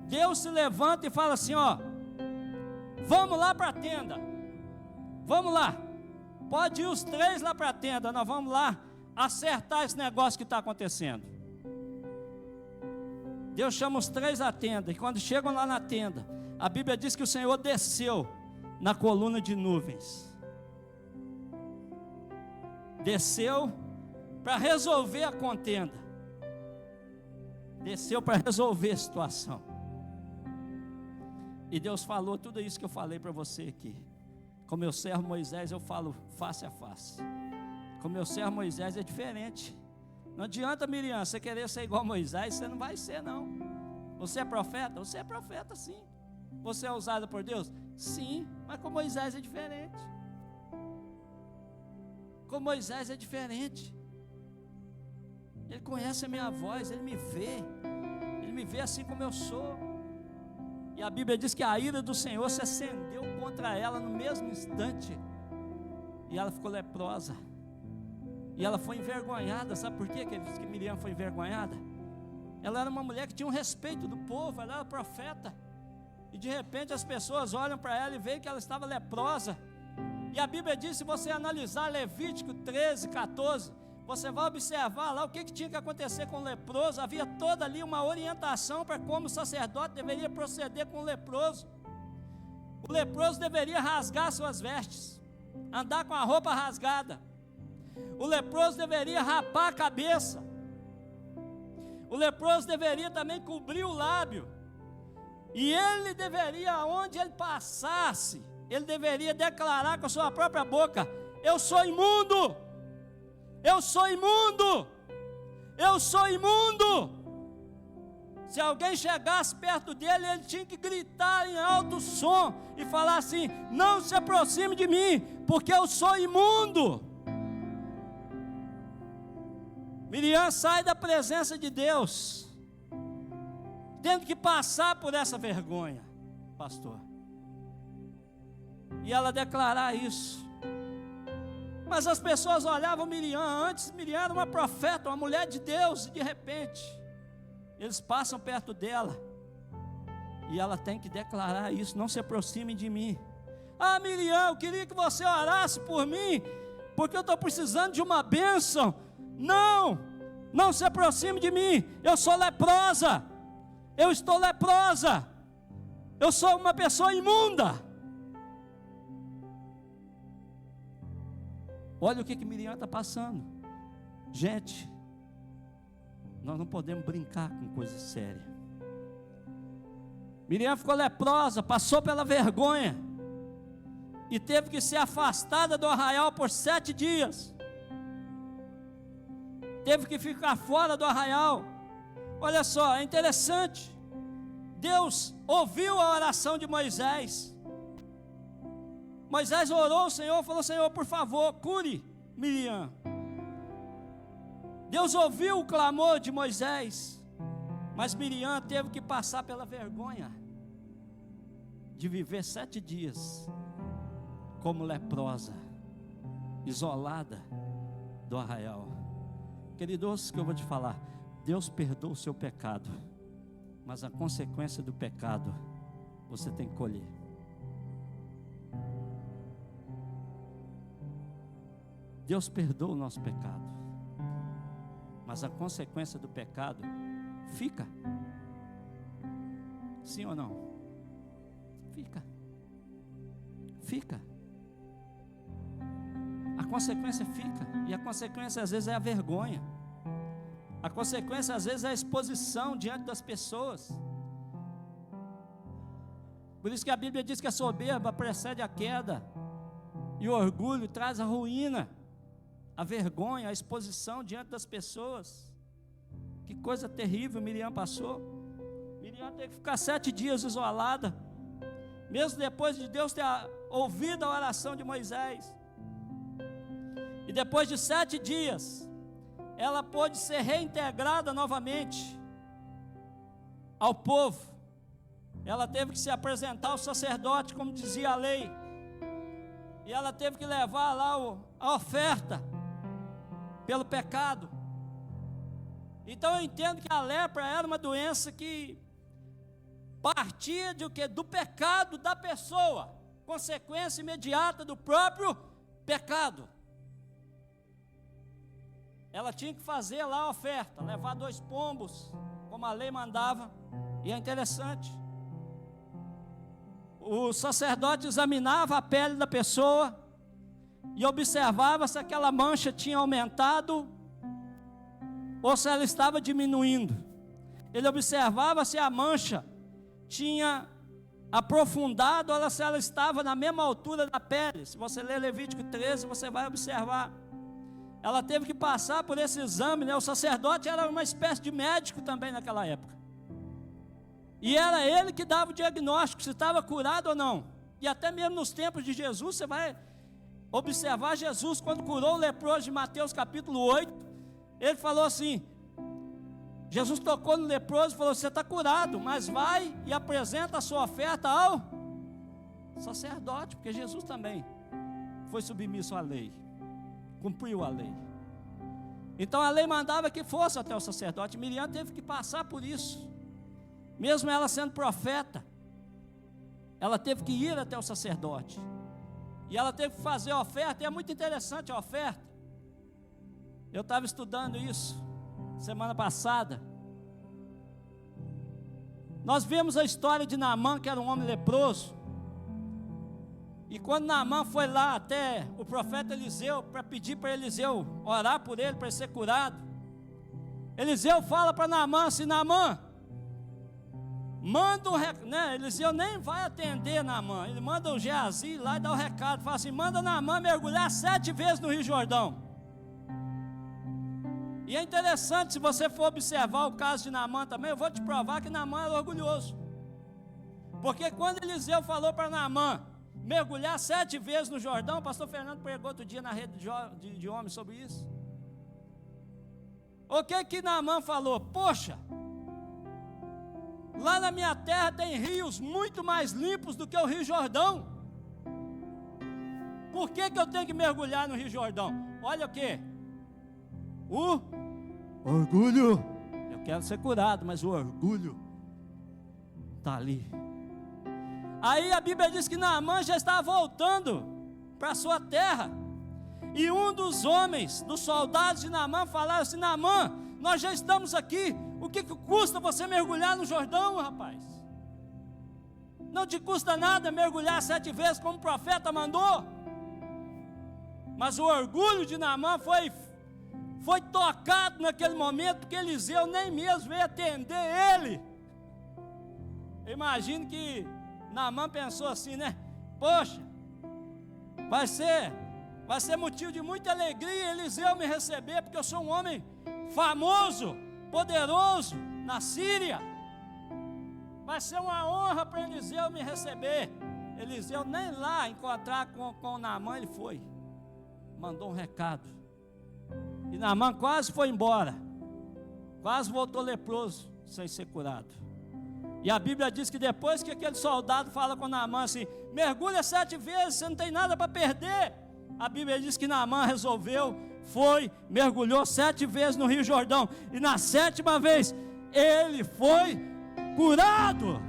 Deus se levanta e fala assim: ó, vamos lá para a tenda. Vamos lá. Pode ir os 3 lá para a tenda. Nós vamos lá acertar esse negócio que está acontecendo. Deus chama os 3 à tenda. E quando chegam lá na tenda, a Bíblia diz que o Senhor desceu na coluna de nuvens. Desceu para resolver a contenda. Desceu para resolver a situação. E Deus falou tudo isso que eu falei para você aqui. Com meu servo Moisés eu falo face a face. Com meu servo Moisés é diferente. Não adianta, Miriam, você querer ser igual a Moisés, você não vai ser, não. Você é profeta? Você é profeta, sim. Você é usado por Deus? Sim, mas com Moisés é diferente. Com Moisés é diferente. Ele conhece a minha voz, ele me vê assim como eu sou. E a Bíblia diz que a ira do Senhor se acendeu contra ela no mesmo instante, e ela ficou leprosa, e ela foi envergonhada. Sabe por quê que Miriam foi envergonhada? Ela era uma mulher que tinha um respeito do povo, ela era profeta, e de repente as pessoas olham para ela e veem que ela estava leprosa. E a Bíblia diz, se você analisar Levítico 13, 14, você vai observar lá o que tinha que acontecer com o leproso. Havia toda ali uma orientação para como o sacerdote deveria proceder com o leproso. O leproso deveria rasgar suas vestes, andar com a roupa rasgada. O leproso deveria rapar a cabeça. O leproso deveria também cobrir o lábio. E ele deveria, onde ele passasse, ele deveria declarar com a sua própria boca: eu sou imundo, eu sou imundo, eu sou imundo. Se alguém chegasse perto dele, ele tinha que gritar em alto som e falar assim: não se aproxime de mim, porque eu sou imundo. Miriam sai da presença de Deus, tendo que passar por essa vergonha, pastor, e ela declarar isso. Mas as pessoas olhavam Miriam, antes Miriam era uma profeta, uma mulher de Deus, e de repente eles passam perto dela, e ela tem que declarar isso: não se aproxime de mim. Ah, Miriam, eu queria que você orasse por mim, porque eu estou precisando de uma bênção. Não se aproxime de mim, eu sou leprosa, eu estou leprosa, eu sou uma pessoa imunda. Olha o que Miriam está passando. Gente, nós não podemos brincar com coisa séria. Miriam ficou leprosa, passou pela vergonha, e teve que ser afastada do arraial por 7 dias. Teve que ficar fora do arraial. Olha só, é interessante. Deus ouviu a oração de Moisés. Moisés orou ao Senhor, falou: Senhor, por favor, cure Miriam. Deus ouviu o clamor de Moisés, mas Miriam teve que passar pela vergonha de viver 7 dias como leprosa, isolada do arraial. Queridos, que eu vou te falar, Deus perdoa o seu pecado, mas a consequência do pecado você tem que colher. Deus perdoa o nosso pecado, mas a consequência do pecado fica. Sim ou não? Fica. A consequência fica, e a consequência às vezes é a vergonha. A consequência às vezes é a exposição diante das pessoas. Por isso que a Bíblia diz que a soberba precede a queda, e o orgulho traz a ruína, a vergonha, a exposição diante das pessoas. Que coisa terrível Miriam passou. Miriam teve que ficar 7 dias isolada, mesmo depois de Deus ter ouvido a oração de Moisés. E depois de 7 dias, ela pôde ser reintegrada novamente ao povo. Ela teve que se apresentar ao sacerdote, como dizia a lei, e ela teve que levar lá a oferta pelo pecado. Então eu entendo que a lepra era uma doença que partia de o quê? Do pecado da pessoa, consequência imediata do próprio pecado. Ela tinha que fazer lá a oferta, levar 2 pombos, como a lei mandava. E é interessante, o sacerdote examinava a pele da pessoa e observava se aquela mancha tinha aumentado ou se ela estava diminuindo. Ele observava se a mancha tinha aprofundado ou se ela estava na mesma altura da pele. Se você ler Levítico 13, você vai observar. Ela teve que passar por esse exame, né? O sacerdote era uma espécie de médico também naquela época, e era ele que dava o diagnóstico, se estava curado ou não. E até mesmo nos tempos de Jesus, você vai observar Jesus, quando curou o leproso de Mateus capítulo 8, ele falou assim, Jesus tocou no leproso e falou: você está curado, mas vai e apresenta a sua oferta ao sacerdote, porque Jesus também foi submisso à lei, cumpriu a lei. Então a lei mandava que fosse até o sacerdote. Miriam teve que passar por isso, mesmo ela sendo profeta. Ela teve que ir até o sacerdote, e ela teve que fazer a oferta. E é muito interessante a oferta. Eu estava estudando isso semana passada. Nós vimos a história de Naamã, que era um homem leproso. E quando Naamã foi lá até o profeta Eliseu, para pedir para Eliseu orar por ele, para ele ser curado, Eliseu fala para Naamã assim: Naamã, manda um recado, né? Eliseu nem vai atender Naamã, ele manda o Geazi lá e dá o recado, fala assim: manda Naamã mergulhar 7 vezes no Rio Jordão. E é interessante, se você for observar o caso de Naamã também, eu vou te provar que Naamã era orgulhoso. Porque quando Eliseu falou para Naamã mergulhar 7 vezes no Jordão, o pastor Fernando pregou outro dia na rede de homens sobre isso. O que Naamã falou? Poxa, lá na minha terra tem rios muito mais limpos do que o Rio Jordão. Por que eu tenho que mergulhar no Rio Jordão? Olha o que? O orgulho. Eu quero ser curado, mas o orgulho está ali. Aí a Bíblia diz que Naamã já estava voltando para a sua terra, e um dos homens, dos soldados de Naamã, falaram assim: Naamã, nós já estamos aqui, o que custa você mergulhar no Jordão, rapaz? Não te custa nada mergulhar 7 vezes como o profeta mandou. Mas o orgulho de Naamã foi tocado naquele momento, porque Eliseu nem mesmo veio atender ele. Eu imagino que Naamã pensou assim, né? Poxa, vai ser motivo de muita alegria Eliseu me receber, porque eu sou um homem famoso, poderoso, na Síria. Vai ser uma honra para Eliseu me receber. Eliseu nem lá encontrar com Naamã ele foi. Mandou um recado. E Naamã quase foi embora. Quase voltou leproso, sem ser curado. E a Bíblia diz que depois que aquele soldado fala com Naamã assim: mergulha 7 vezes, você não tem nada para perder. A Bíblia diz que Naamã resolveu, mergulhou 7 vezes no Rio Jordão. E na 7ª vez, ele foi curado.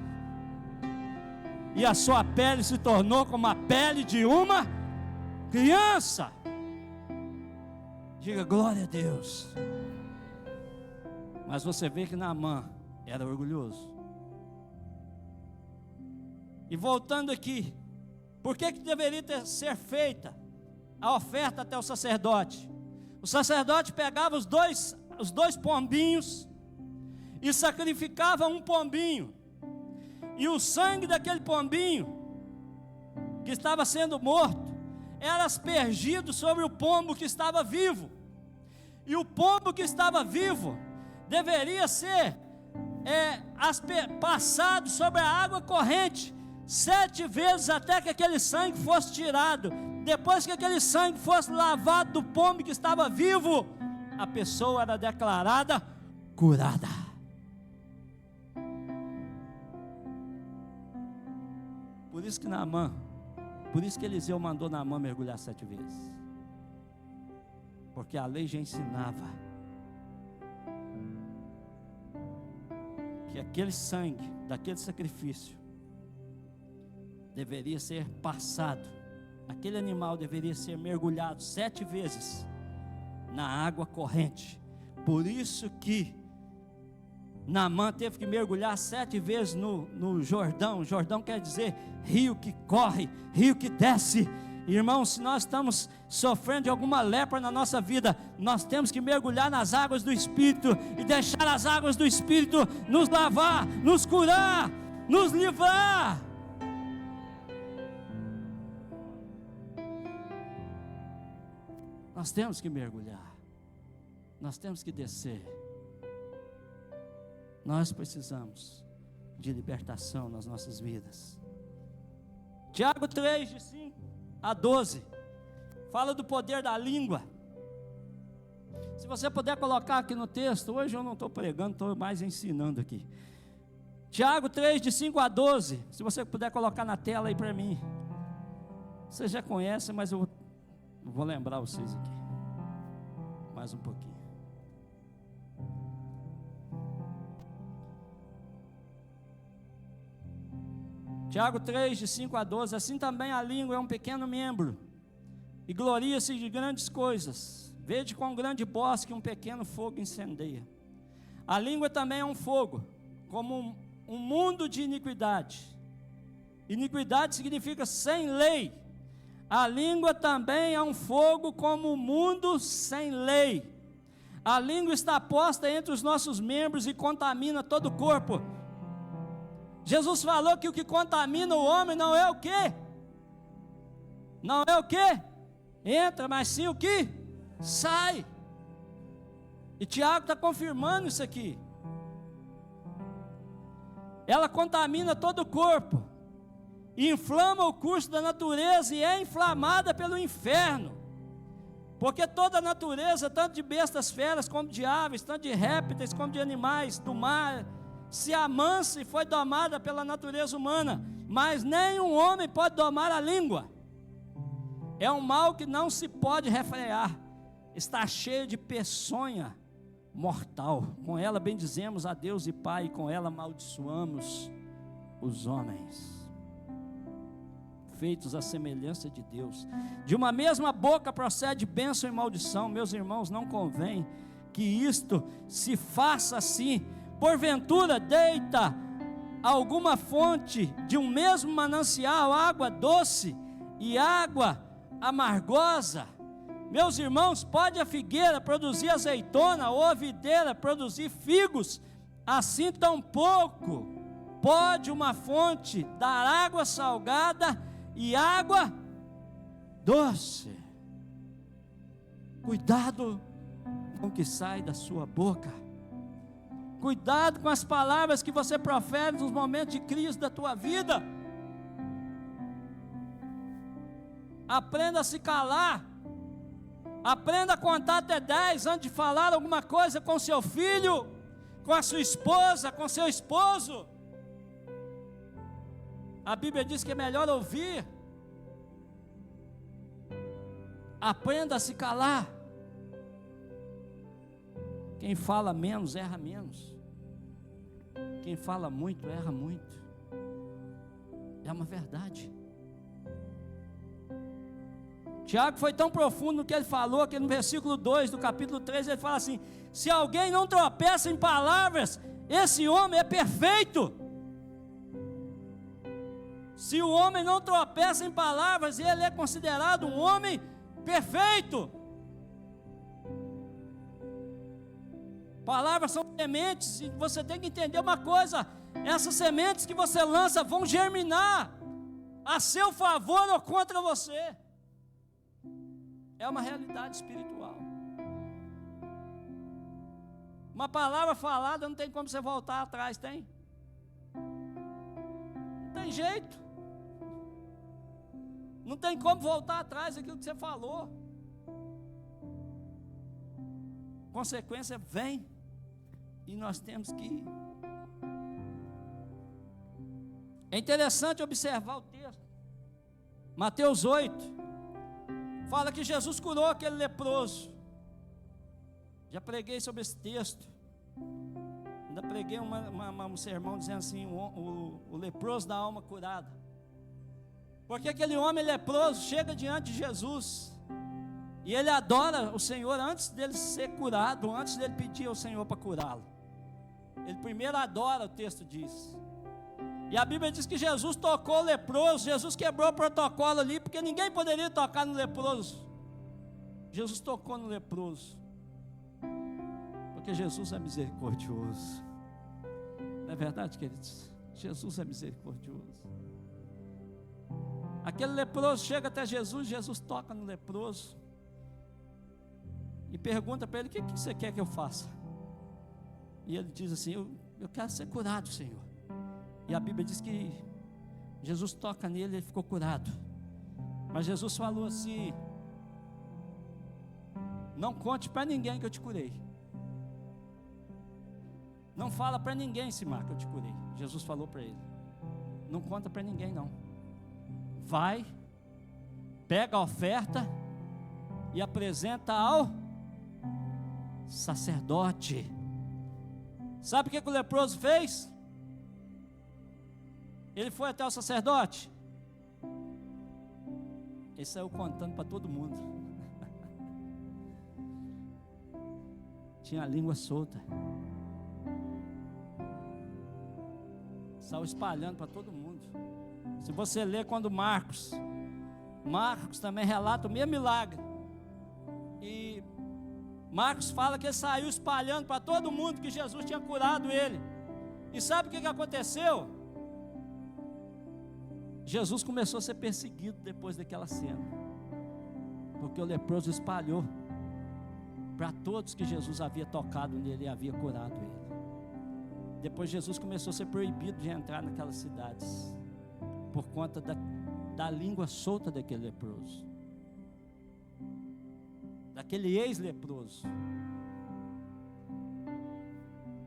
E a sua pele se tornou como a pele de uma criança. Diga glória a Deus. Mas você vê que Naamã era orgulhoso. E voltando aqui, por que deveria ser feita a oferta até o sacerdote? O sacerdote pegava os dois pombinhos e sacrificava um pombinho, e o sangue daquele pombinho que estava sendo morto era aspergido sobre o pombo que estava vivo. E o pombo que estava vivo deveria ser passado sobre a água corrente 7 vezes até que aquele sangue fosse tirado. Depois que aquele sangue fosse lavado do pombo que estava vivo, a pessoa era declarada curada. Por isso que Eliseu mandou Naamã mergulhar 7 vezes, porque a lei já ensinava que aquele sangue daquele sacrifício deveria ser passado, aquele animal deveria ser mergulhado 7 vezes na água corrente. Por isso que Naamã teve que mergulhar 7 vezes no Jordão. Jordão quer dizer rio que corre, rio que desce. Irmãos, se nós estamos sofrendo de alguma lepra na nossa vida, nós temos que mergulhar nas águas do Espírito e deixar as águas do Espírito nos lavar, nos curar, nos livrar. Nós temos que mergulhar, nós temos que descer. Nós precisamos de libertação nas nossas vidas. Tiago 3, de 5 a 12, fala do poder da língua. Se você puder colocar aqui no texto, hoje eu não estou pregando, estou mais ensinando aqui. Tiago 3, de 5 a 12, se você puder colocar na tela aí para mim. Você já conhece, mas eu vou lembrar vocês aqui, mais um pouquinho. Tiago 3, de 5 a 12, assim também a língua é um pequeno membro, e gloria-se de grandes coisas. Vede quão grande bosque um pequeno fogo incendeia. A língua também é um fogo, como um mundo de iniquidade. Iniquidade significa sem lei. A língua também é um fogo, como um mundo sem lei. A língua está posta entre os nossos membros e contamina todo o corpo. Jesus falou que o que contamina o homem não é o quê? Não é o quê? Entra, mas sim o que? Sai. E Tiago está confirmando isso aqui. Ela contamina todo o corpo, inflama o curso da natureza e é inflamada pelo inferno. Porque toda a natureza, tanto de bestas feras como de aves, tanto de répteis como de animais do mar, se amansa e foi domada pela natureza humana, mas nenhum homem pode domar a língua. É um mal que não se pode refrear, está cheio de peçonha mortal. Com ela bendizemos a Deus e Pai, e com ela amaldiçoamos os homens, feitos à semelhança de Deus. De uma mesma boca procede bênção e maldição. Meus irmãos, não convém que isto se faça assim. Porventura deita alguma fonte de um mesmo manancial água doce e água amargosa? Meus irmãos, pode a figueira produzir azeitona ou a videira produzir figos? Assim tampouco pode uma fonte dar água salgada e água doce. Cuidado com o que sai da sua boca. Cuidado com as palavras que você profere nos momentos de crise da tua vida. Aprenda a se calar. Aprenda a contar até 10 antes de falar alguma coisa com seu filho, com a sua esposa, com seu esposo. A Bíblia diz que é melhor ouvir. Aprenda a se calar. Quem fala menos, erra menos. Quem fala muito, erra muito. É uma verdade. Tiago foi tão profundo no que ele falou, que no versículo 2 do capítulo 3, ele fala assim: se alguém não tropeça em palavras, esse homem é perfeito. Se o homem não tropeça em palavras, ele é considerado um homem perfeito. Palavras são sementes, e você tem que entender uma coisa: essas sementes que você lança vão germinar a seu favor ou contra você. É uma realidade espiritual. Uma palavra falada não tem como você voltar atrás, tem? Não tem jeito. Não tem como voltar atrás daquilo que você falou. Consequência vem. E nós temos que ir. É interessante observar o texto. Mateus 8 fala que Jesus curou aquele leproso. Já preguei sobre esse texto. Ainda preguei um sermão dizendo assim: o leproso da alma curada. Porque aquele homem leproso chega diante de Jesus e ele adora o Senhor antes dele ser curado, antes dele pedir ao Senhor para curá-lo. Ele primeiro adora, o texto diz. E a Bíblia diz que Jesus tocou o leproso. Jesus quebrou o protocolo ali, porque ninguém poderia tocar no leproso. Jesus tocou no leproso, porque Jesus é misericordioso. Não é verdade, queridos? Jesus é misericordioso. Aquele leproso chega até Jesus, Jesus toca no leproso e pergunta para ele: o que você quer que eu faça? E ele diz assim: eu quero ser curado, Senhor. E a Bíblia diz que Jesus toca nele e ele ficou curado. Mas Jesus falou assim: não conte para ninguém que eu te curei. Não fala para ninguém, Simar, que eu te curei. Jesus falou para ele: não conta para ninguém não. Vai, pega a oferta e apresenta ao sacerdote. Sabe o que o leproso fez? Ele foi até o sacerdote. Ele saiu contando para todo mundo. Tinha a língua solta. Saiu espalhando para todo mundo. Se você ler quando Marcos também relata o mesmo milagre. E Marcos fala que ele saiu espalhando para todo mundo que Jesus tinha curado ele. E sabe o que aconteceu? Jesus começou a ser perseguido depois daquela cena, porque o leproso espalhou para todos que Jesus havia tocado nele e havia curado ele. Depois Jesus começou a ser proibido de entrar naquelas cidades, por conta da língua solta daquele leproso, daquele ex-leproso.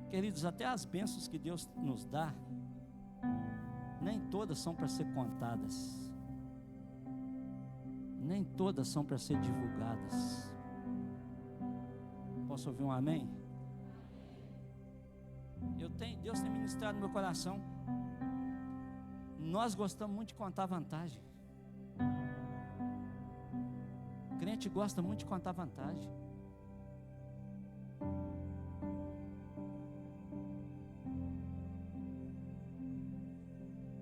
Queridos, até as bênçãos que Deus nos dá, nem todas são para ser contadas, nem todas são para ser divulgadas. Posso ouvir um amém? Deus tem ministrado no meu coração. Nós gostamos muito de contar vantagem. O crente gosta muito de contar vantagem.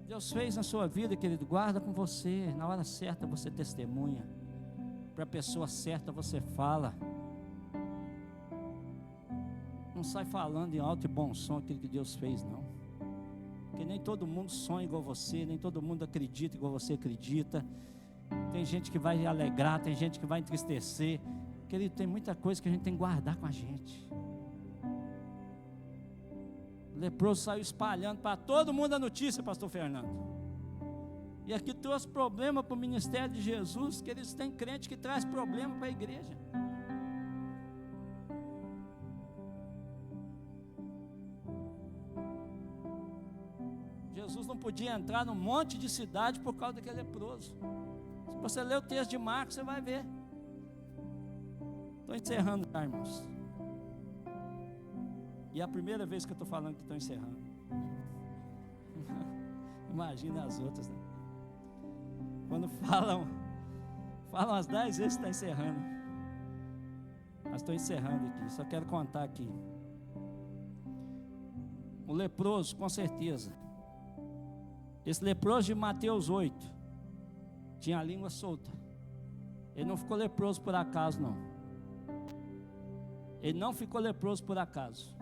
Deus fez na sua vida, querido, guarda com você. Na hora certa você testemunha, para a pessoa certa você fala. Não sai falando em alto e bom som aquilo que Deus fez, não. Porque nem todo mundo sonha igual você, nem todo mundo acredita igual você acredita. Tem gente que vai alegrar, tem gente que vai entristecer. Querido, tem muita coisa que a gente tem que guardar com a gente. leproso saiu espalhando para todo mundo a notícia, pastor Fernando. E aqui trouxe problema para o ministério de Jesus, que eles têm crente que traz problema para a igreja. Jesus não podia entrar num monte de cidade por causa daquele leproso. Se você ler o texto de Marcos, você vai ver. Estou encerrando, irmãos. E é a primeira vez que eu estou falando que estou encerrando. Imagina as outras, né? Quando falam umas 10 vezes que está encerrando. Mas estou encerrando aqui, só quero contar aqui. O leproso, com certeza. Esse leproso de Mateus 8 tinha a língua solta. Ele não ficou leproso por acaso, não. Ele não ficou leproso por acaso.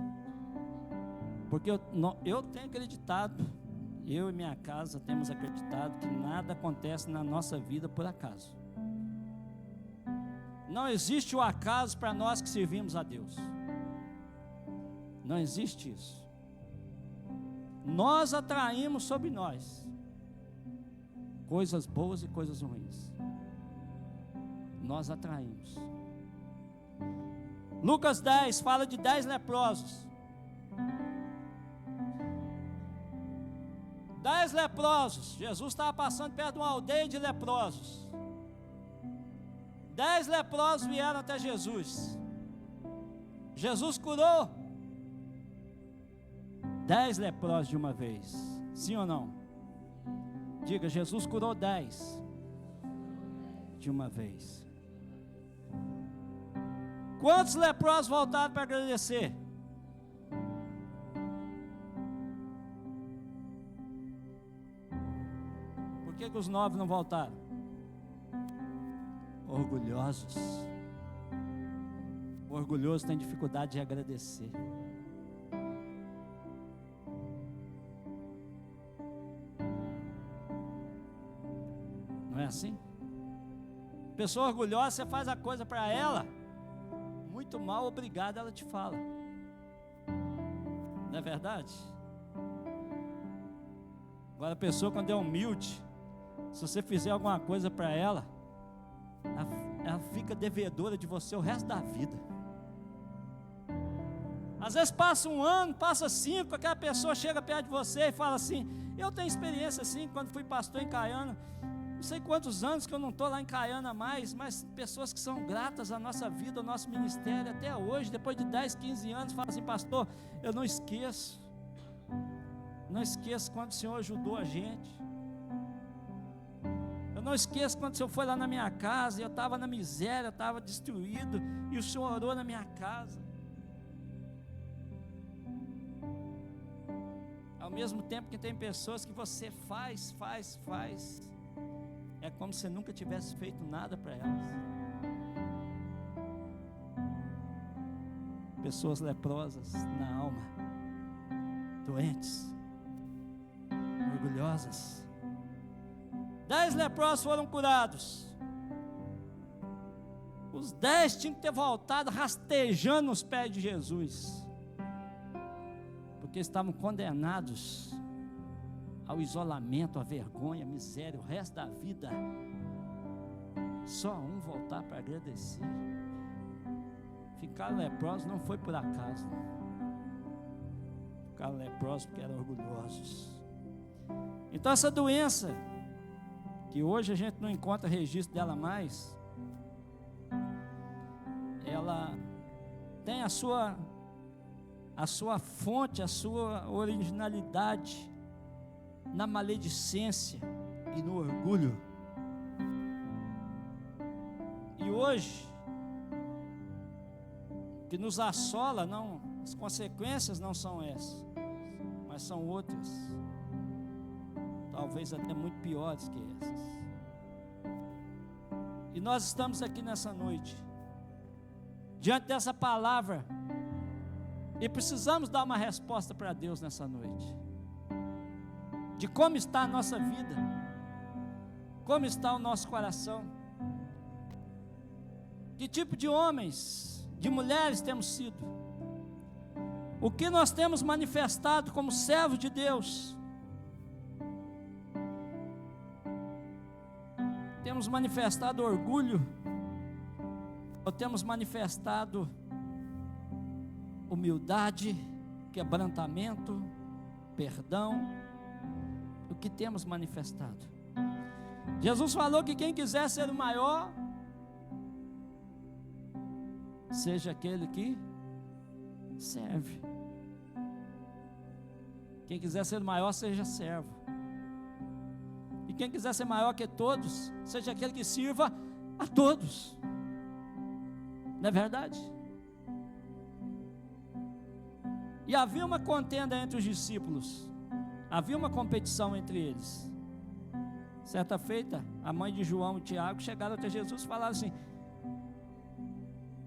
Porque eu tenho acreditado, eu e minha casa temos acreditado que nada acontece na nossa vida por acaso. Não existe o acaso para nós que servimos a Deus. Não existe isso. Nós atraímos sobre nós coisas boas e coisas ruins. Nós atraímos. Lucas 10 fala de 10 leprosos. 10 leprosos. Jesus estava passando perto de uma aldeia de leprosos. 10 leprosos vieram até Jesus. Jesus curou 10 leprosos de uma vez. Sim ou não? Diga, Jesus curou 10 de uma vez. Quantos leprosos voltaram para agradecer? Por que os 9 não voltaram? Orgulhosos. O orgulhoso tem dificuldade de agradecer. Não é assim? Pessoa orgulhosa, você faz a coisa para ela, muito mal, obrigado, ela te fala. Não é verdade? Agora a pessoa, quando é humilde, se você fizer alguma coisa para ela, ela fica devedora de você o resto da vida. Às vezes passa um ano, passa 5, aquela pessoa chega perto de você e fala assim: eu tenho experiência assim, quando fui pastor em Caiana, não sei quantos anos que eu não estou lá em Caiana mais, mas pessoas que são gratas à nossa vida, ao nosso ministério, até hoje, depois de 10, 15 anos, falam assim: pastor, eu não esqueço quando o Senhor ajudou a gente, eu não esqueço quando o Senhor foi lá na minha casa, e eu estava na miséria, eu estava destruído, e o Senhor orou na minha casa. Ao mesmo tempo que tem pessoas que você faz, é como se você nunca tivesse feito nada para elas. Pessoas leprosas na alma, doentes, orgulhosas. 10 leprosos foram curados. Os 10 tinham que ter voltado rastejando os pés de Jesus, porque estavam condenados ao isolamento, à vergonha, à miséria, o resto da vida. Só um voltar para agradecer. Ficar leprosos não foi por acaso, ficaram leprosos porque eram orgulhosos. Então essa doença, que hoje a gente não encontra registro dela mais, ela tem a sua fonte, a sua originalidade na maledicência e no orgulho. E hoje, o que nos assola, não, as consequências não são essas, mas são outras, talvez até muito piores que essas. E nós estamos aqui nessa noite, diante dessa palavra, e precisamos dar uma resposta para Deus nessa noite, de como está a nossa vida, como está o nosso coração, que tipo de homens, de mulheres temos sido, O que nós temos manifestado como servos de Deus? Temos manifestado orgulho? Ou temos manifestado humildade, quebrantamento, perdão? O que temos manifestado? Jesus falou que quem quiser ser o maior, seja aquele que serve. Quem quiser ser o maior, seja servo. E quem quiser ser maior que todos, seja aquele que sirva a todos. Não é verdade? E havia uma contenda entre os discípulos, havia uma competição entre eles. Certa feita, a mãe de João e Tiago chegaram até Jesus e falaram assim: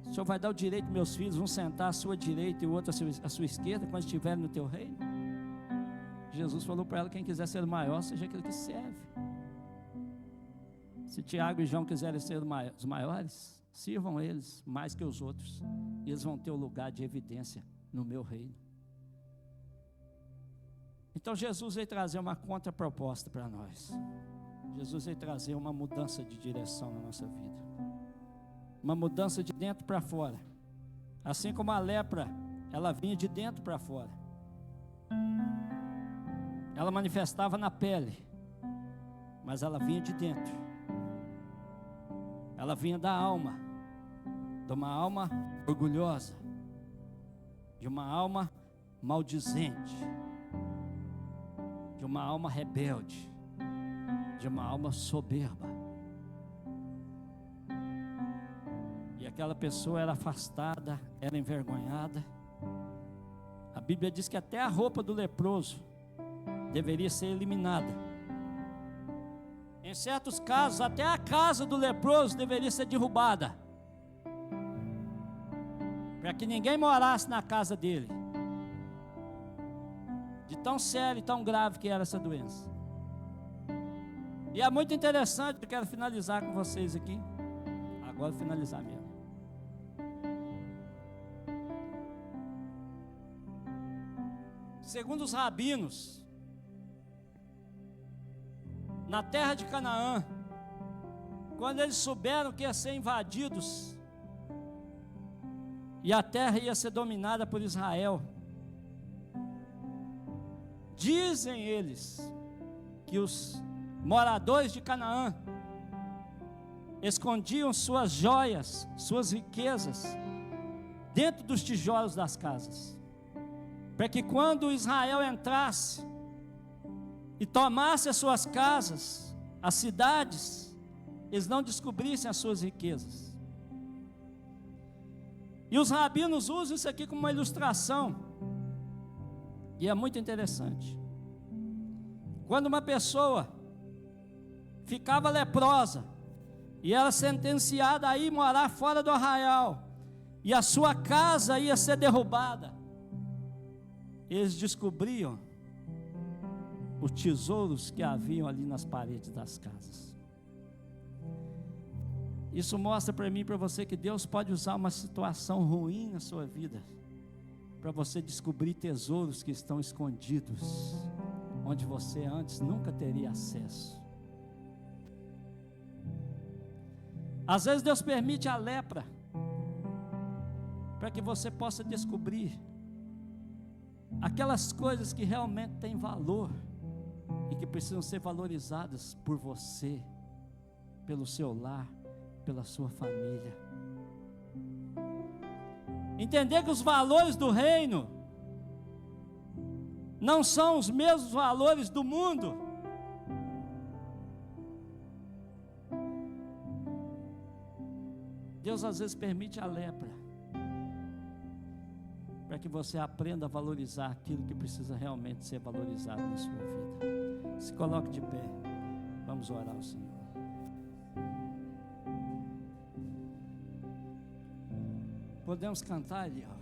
o Senhor vai dar o direito, meus filhos vão sentar à sua direita e o outro à sua esquerda, quando estiverem no teu reino? Jesus falou para ela: quem quiser ser o maior, seja aquele que serve. Se Tiago e João quiserem ser os maiores, sirvam eles mais que os outros, e eles vão ter o lugar de evidência no meu reino. Então Jesus veio trazer uma contraproposta para nós. Jesus veio trazer uma mudança de direção na nossa vida, uma mudança de dentro para fora. Assim como a lepra, ela vinha de dentro para fora, ela manifestava na pele, mas ela vinha de dentro, ela vinha da alma, de uma alma orgulhosa, de uma alma maldizente, de uma alma rebelde, de uma alma soberba. E aquela pessoa era afastada, era envergonhada. A Bíblia diz que até a roupa do leproso deveria ser eliminada. Em certos casos, até a casa do leproso deveria ser derrubada, para que ninguém morasse na casa dele, de tão sério e tão grave que era essa doença. E é muito interessante, eu quero finalizar com vocês aqui, agora finalizar mesmo. Segundo os rabinos, na terra de Canaã, quando eles souberam que ia ser invadidos e a terra ia ser dominada por Israel, dizem eles que os moradores de Canaã escondiam suas joias, suas riquezas dentro dos tijolos das casas, para que quando Israel entrasse e tomasse as suas casas, as cidades, eles não descobrissem as suas riquezas. E os rabinos usam isso aqui como uma ilustração, e é muito interessante. Quando uma pessoa ficava leprosa e era sentenciada a ir morar fora do arraial, e a sua casa ia ser derrubada, eles descobriam os tesouros que haviam ali nas paredes das casas. Isso mostra para mim e para você que Deus pode usar uma situação ruim na sua vida para você descobrir tesouros que estão escondidos, onde você antes nunca teria acesso. Às vezes Deus permite a lepra para que você possa descobrir aquelas coisas que realmente têm valor e que precisam ser valorizadas por você, pelo seu lar, pela sua família. Entender que os valores do reino não são os mesmos valores do mundo. Deus às vezes permite a lepra para que você aprenda a valorizar aquilo que precisa realmente ser valorizado na sua vida. Se coloque de pé, vamos orar ao Senhor. Podemos cantar ali, ó.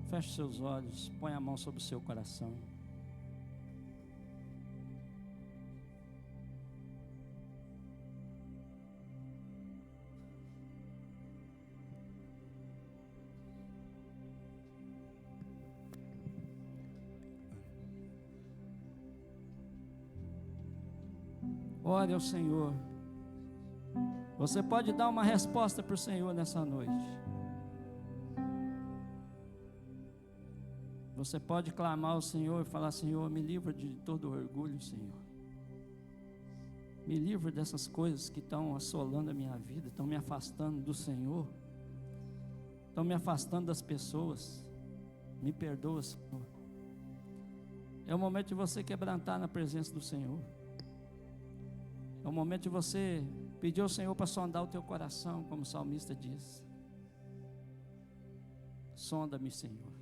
Feche seus olhos, põe a mão sobre o seu coração. Ore ao Senhor. Você pode dar uma resposta para o Senhor nessa noite. Você pode clamar ao Senhor e falar: Senhor, me livra de todo orgulho, Senhor. Me livra dessas coisas que estão assolando a minha vida, estão me afastando do Senhor, estão me afastando das pessoas. Me perdoa, Senhor. É o momento de você quebrantar na presença do Senhor. É o momento de você pedir ao Senhor para sondar o teu coração, como o salmista diz. Sonda-me, Senhor.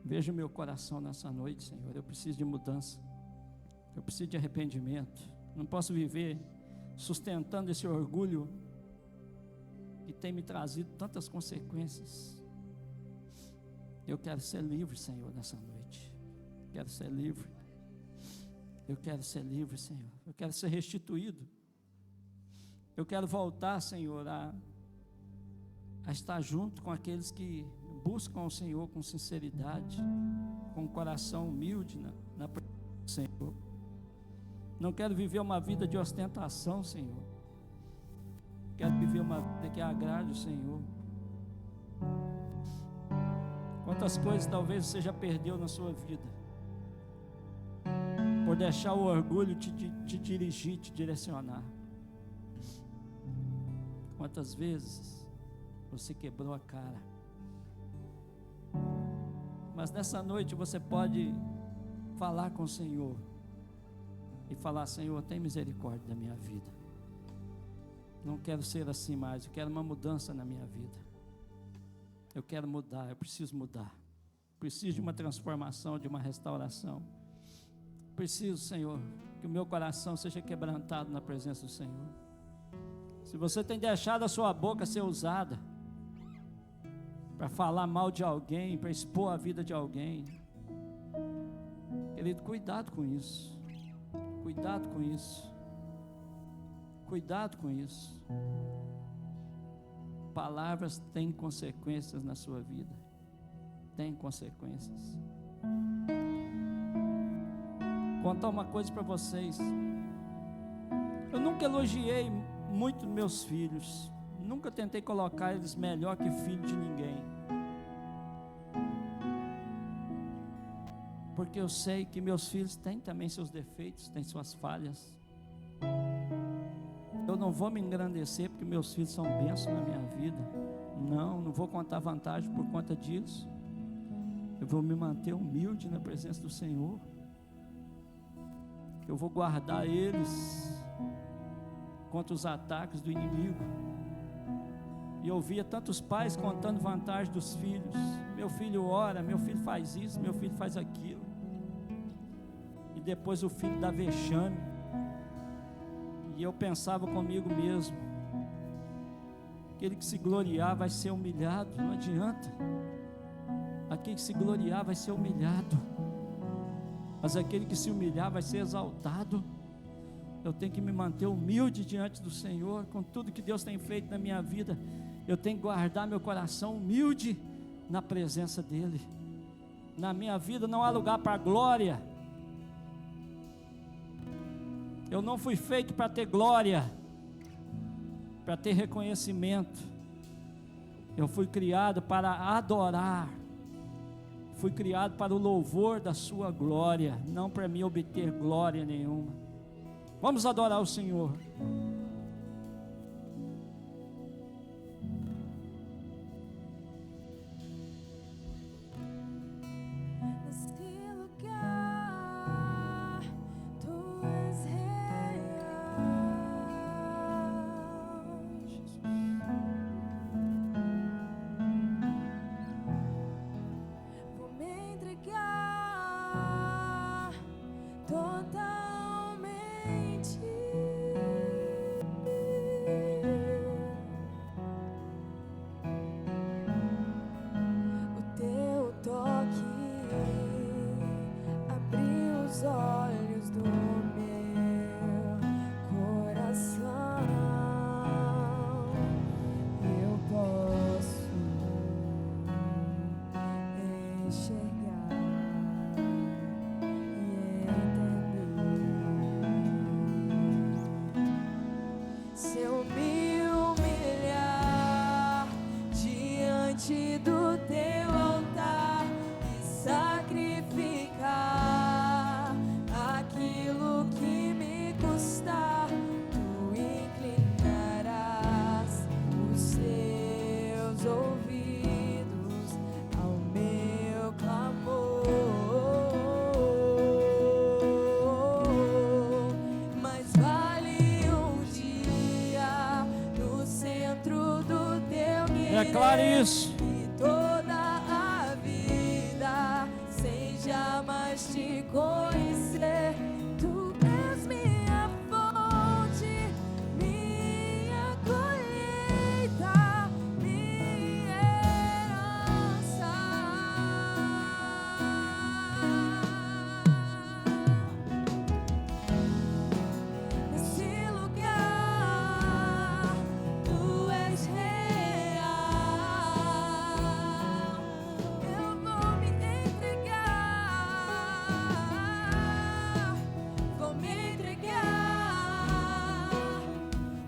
Veja o meu coração nessa noite, Senhor. Eu preciso de mudança. Eu preciso de arrependimento. Não posso viver sustentando esse orgulho que tem me trazido tantas consequências. Eu quero ser livre, Senhor, nessa noite. Quero ser livre. Eu quero ser livre, Senhor. Eu quero ser restituído. Eu quero voltar, Senhor, a estar junto com aqueles que buscam o Senhor com sinceridade, com um coração humilde na presença do Senhor. Não quero viver uma vida de ostentação, Senhor. Quero viver uma vida que agrade o Senhor. Quantas coisas talvez você já perdeu na sua vida, por deixar o orgulho te dirigir, te direcionar. Quantas vezes você quebrou a cara. Mas nessa noite você pode falar com o Senhor e falar: Senhor, tem misericórdia da minha vida. Não quero ser assim mais. Eu quero uma mudança na minha vida. Eu quero mudar, eu preciso mudar. Preciso de uma transformação, de uma restauração. Preciso, Senhor, que o meu coração seja quebrantado na presença do Senhor. Se você tem deixado a sua boca ser usada para falar mal de alguém, para expor a vida de alguém, querido, cuidado com isso. Cuidado com isso. Cuidado com isso. Palavras têm consequências na sua vida. Tem consequências. Contar uma coisa para vocês. Eu nunca elogiei muito meus filhos. Nunca tentei colocar eles melhor que filho de ninguém. Porque eu sei que meus filhos têm também seus defeitos, têm suas falhas. Eu não vou me engrandecer porque meus filhos são bênçãos na minha vida. Não vou contar vantagem por conta disso. Eu vou me manter humilde na presença do Senhor. Eu vou guardar eles contra os ataques do inimigo. E eu via tantos pais contando vantagem dos filhos. Meu filho ora, meu filho faz isso, meu filho faz aquilo. E depois o filho dá vexame. E eu pensava comigo mesmo: aquele que se gloriar vai ser humilhado. Não adianta. Aquele que se gloriar vai ser humilhado, mas aquele que se humilhar vai ser exaltado. Eu tenho que me manter humilde diante do Senhor, com tudo que Deus tem feito na minha vida. Eu tenho que guardar meu coração humilde na presença dEle. Na minha vida não há lugar para glória. Eu não fui feito para ter glória, para ter reconhecimento. Eu fui criado para adorar. Fui criado para o louvor da sua glória, não para me obter glória nenhuma. Vamos adorar o Senhor. diante do teu altar e sacrificar aquilo que me custar, tu inclinarás os teus ouvidos ao meu clamor. Mas vale um dia no centro do teu querer. Declare isso. E toda a vida sem jamais te conhecer. Tu és minha fonte, minha colheita, minha herança. Nesse lugar, tu és real. Eu vou me entregar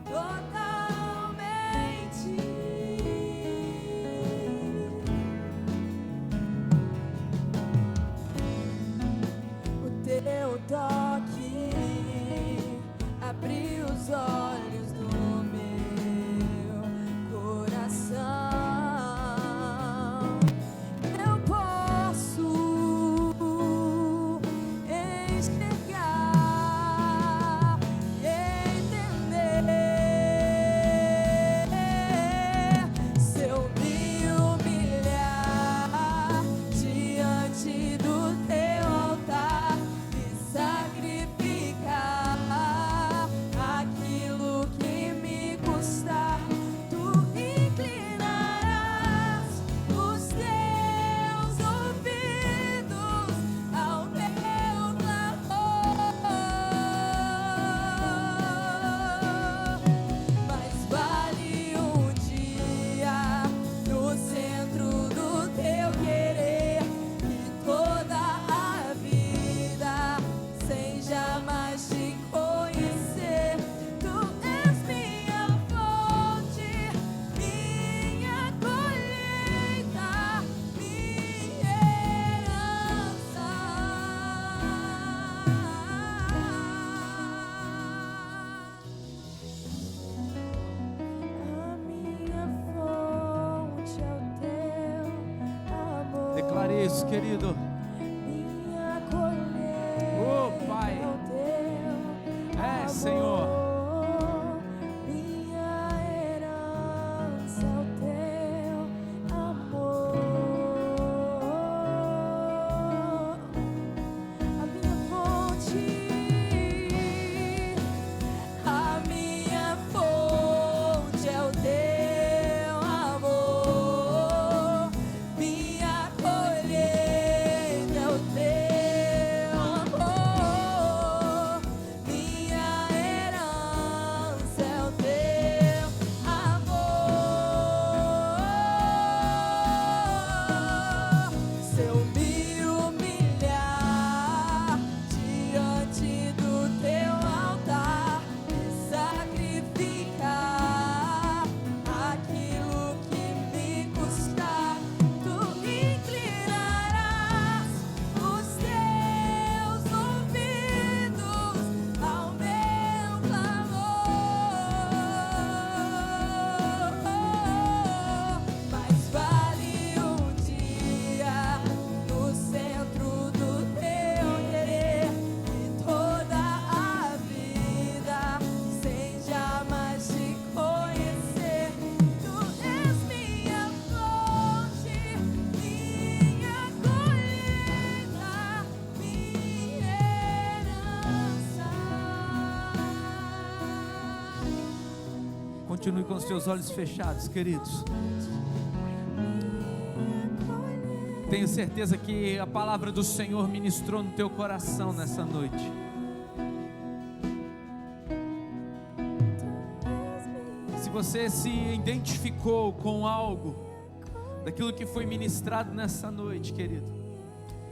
totalmente. O teu toque abriu os olhos do meu coração. Eu posso enxergar e entender. Se eu me humilhar diante do teu altar e sacrificar aquilo que me custar, tu inclinarás os teus ouvidos ao meu clamor. Mas vale um dia no centro do teu querer e toda a vida sem jamais te conhecer. Tu és minha fonte, minha colheita, minha herança. A minha fonte é o teu amor. Declare isso, querido. Minha colheita Oh, Pai. é o teu É, amor. Senhor. Minha herança é o teu amor. A minha fonte é o teu amor. Minha colheita é o teu amor. Minha herança é o teu amor. Se eu me humilhar diante do teu altar e sacrificar aquilo que me custar, tu inclinarás os teus ouvidos ao meu clamor. Mas vale um dia no centro do teu querer e toda a vida sem jamais te conhecer. Tu és minha fonte, minha colheita, minha herança. Continue com os seus olhos fechados, queridos. Tenho certeza que a palavra do Senhor ministrou no teu coração nessa noite. Se você se identificou com algo daquilo que foi ministrado nessa noite, querido,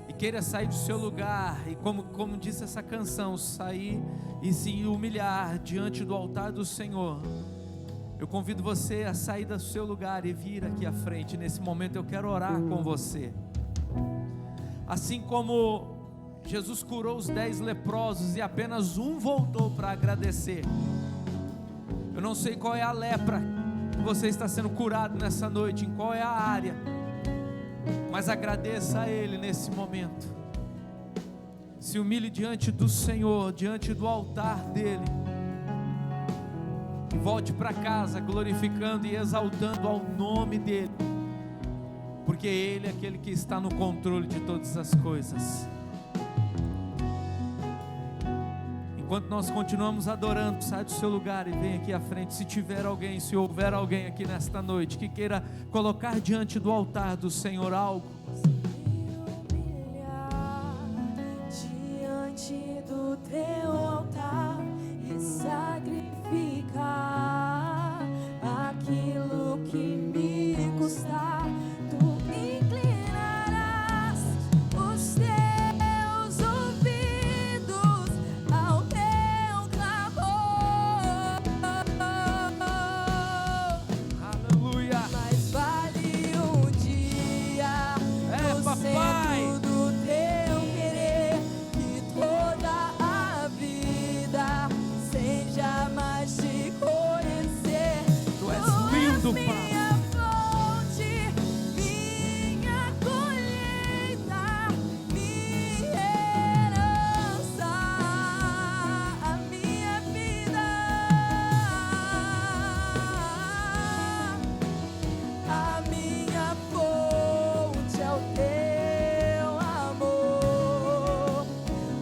e queira sair do seu lugar e como disse essa canção, sair e se humilhar diante do altar do Senhor, Eu convido você a sair do seu lugar e vir aqui à frente. Nesse momento eu quero orar com você. Assim como Jesus curou os 10 leprosos e apenas um voltou para agradecer. Eu não sei qual é a lepra que você está sendo curado nessa noite, em qual é a área, mas agradeça a Ele nesse momento. Se humilhe diante do Senhor, diante do altar dEle, e volte para casa glorificando e exaltando ao nome dEle, porque Ele é aquele que está no controle de todas as coisas. Enquanto nós continuamos adorando, sai do seu lugar e vem aqui à frente. Se tiver alguém, se houver alguém aqui nesta noite que queira colocar diante do altar do Senhor algo, diante do teu altar e sacrificar aquilo que me custar, tu inclinarás os teus ouvidos ao meu clamor. aleluia. Mas vale um dia no papai, centro do teu querer, que toda a vida seja mais te conhecer. Tu és lindo, Pai. Minha fonte, minha colheita, minha herança, a minha vida, a minha fonte é o teu amor,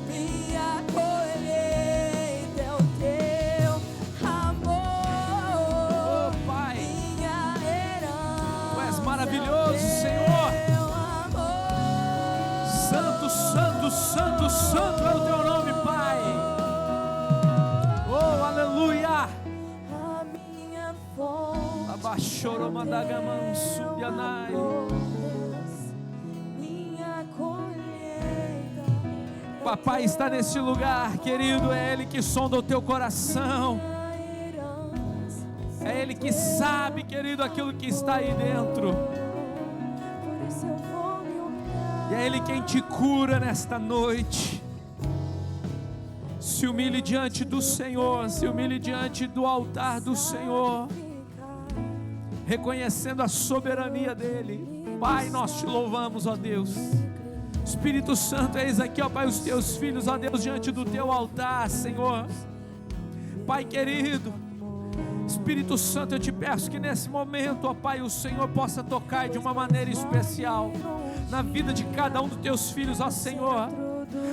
minha colheita é o teu amor, Oh, Pai, minha herança. Tu és maravilhoso, Senhor. Teu amor. Santo, santo, santo, santo é o teu nome, Pai. Oh, aleluia. A minha fonte, Abachoromadagamansubianai. minha colheita. Papai está nesse lugar, querido. É Ele que sonda o teu coração. Minha herança. É Ele que sabe, querido, aquilo que está aí dentro. Por isso eu vou me humilhar. E é Ele quem te cura nesta noite. Se humilhe diante do Senhor, se humilhe diante do altar do Senhor, reconhecendo a soberania dEle. Pai, nós te louvamos, ó Deus. Espírito Santo, eis aqui, ó Pai, os teus filhos, ó Deus, diante do teu altar, Senhor. Pai querido, Espírito Santo, eu te peço que nesse momento, ó Pai, o Senhor possa tocar de uma maneira especial na vida de cada um dos teus filhos, ó Senhor.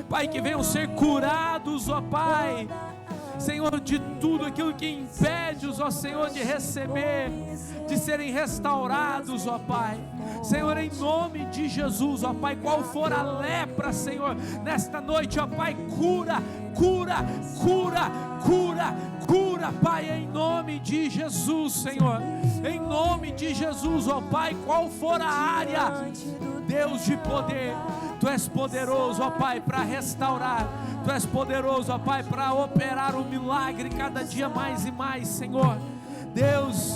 Pai, que venham ser curados, ó Pai, Senhor, de tudo aquilo que impede-os, ó Senhor, de receber, de serem restaurados, ó Pai. Senhor, em nome de Jesus, ó Pai, qual for a lepra, Senhor, nesta noite, ó Pai, cura, cura, cura, cura, cura, Pai, em nome de Jesus, Senhor, em nome de Jesus, ó Pai, qual for a área, Deus de poder, Tu és poderoso, ó Pai, para restaurar, Tu és poderoso, ó Pai, para operar o milagre cada dia mais e mais, Senhor, Deus.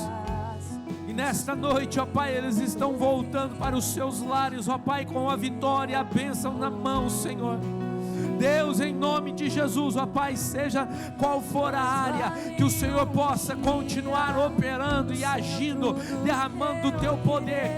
E nesta noite, ó Pai, eles estão voltando para os seus lares, ó Pai, com a vitória e a bênção na mão, Senhor. Deus, em nome de Jesus, ó Pai, seja qual for a área, que o Senhor possa continuar operando e agindo, derramando o Teu poder,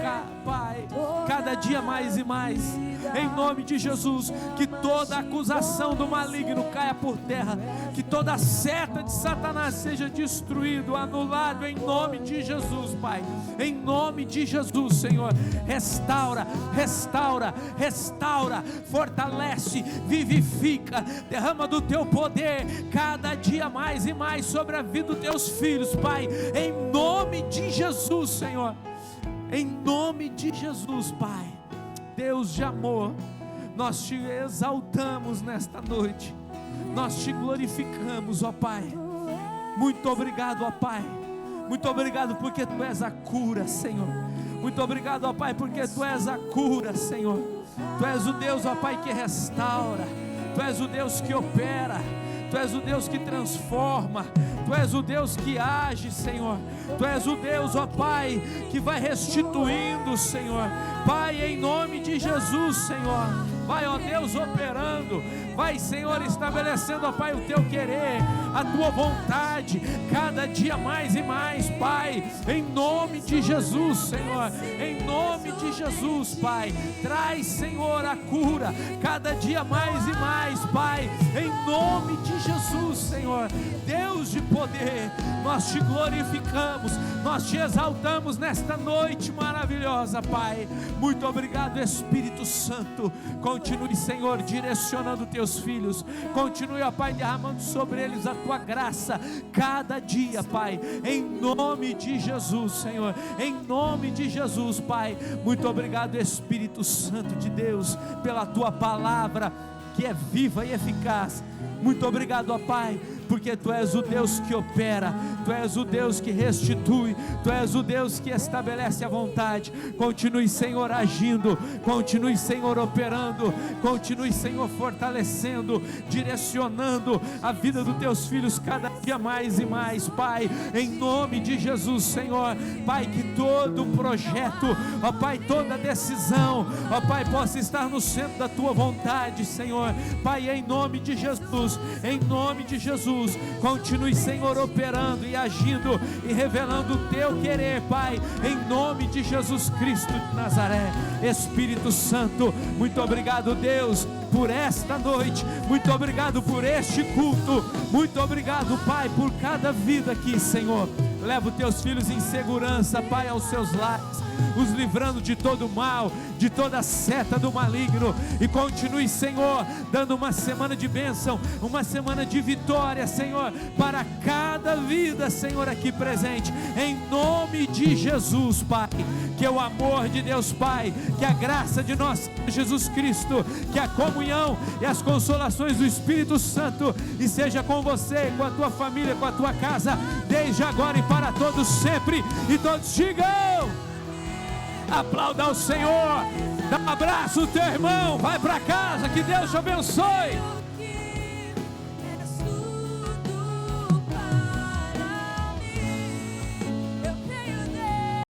Pai, cada dia mais e mais, em nome de Jesus. Que toda acusação do maligno caia por terra, que toda seta de Satanás seja destruído, anulado, em nome de Jesus, Pai, em nome de Jesus, Senhor. Restaura, restaura, restaura, fortalece, vivifica, derrama do Teu poder cada dia mais e mais sobre a vida dos Teus filhos, Pai, em nome de Jesus, Senhor, em nome de Jesus, Pai. Deus de amor, nós Te exaltamos nesta noite, nós Te glorificamos, ó Pai. Muito obrigado, ó Pai, muito obrigado porque Tu és a cura, Senhor. Muito obrigado, ó Pai, porque Tu és a cura, Senhor. Tu és o Deus, ó Pai, que restaura, Tu és o Deus que opera, Tu és o Deus que transforma, Tu és o Deus que age, Senhor. Tu és o Deus, ó Pai, que vai restituindo, Senhor. Pai, em nome de Jesus, Senhor, vai, ó Deus, operando. Vai, Senhor, estabelecendo, ó Pai, o Teu querer, a Tua vontade, cada dia mais e mais, Pai, em nome de Jesus, Senhor, em nome de Jesus, Pai, traz, Senhor, a cura, cada dia mais e mais, Pai, em nome de Jesus, Senhor, Deus de poder, nós Te glorificamos, nós Te exaltamos nesta noite maravilhosa, Pai. Muito obrigado, Espírito Santo. Continue, Senhor, direcionando Teus filhos, continue, ó Pai, derramando sobre eles a Tua graça, cada dia, Pai, em nome de Jesus, Senhor, em nome de Jesus, Pai. Muito obrigado, Espírito Santo de Deus, pela Tua palavra, que é viva e eficaz. Muito obrigado, ó Pai, porque Tu és o Deus que opera, Tu és o Deus que restitui, Tu és o Deus que estabelece a vontade. Continue, Senhor, agindo, continue, Senhor, operando, continue, Senhor, fortalecendo, direcionando a vida dos Teus filhos cada dia mais e mais, Pai, em nome de Jesus, Senhor. Pai, que todo projeto, ó Pai, toda decisão, ó Pai, possa estar no centro da Tua vontade, Senhor. Pai, em nome de Jesus, em nome de Jesus, continue, Senhor, operando e agindo e revelando o Teu querer, Pai, em nome de Jesus Cristo de Nazaré. Espírito Santo, muito obrigado, Deus, por esta noite, muito obrigado por este culto, muito obrigado, Pai, por cada vida aqui, Senhor. Leva os Teus filhos em segurança, Pai, aos seus lares, os livrando de todo mal, de toda seta do maligno, e continue, Senhor, dando uma semana de bênção, uma semana de vitória, Senhor, para cada vida, Senhor, aqui presente, em nome de Jesus, Pai. Que o amor de Deus, Pai, que a graça de nosso Jesus Cristo, que a comunhão e as consolações do Espírito Santo e seja com você, com a tua família, com a tua casa, desde agora e para todos sempre. E todos digam: aplauda ao Senhor, dá um abraço ao teu irmão, vai para casa, que Deus te abençoe.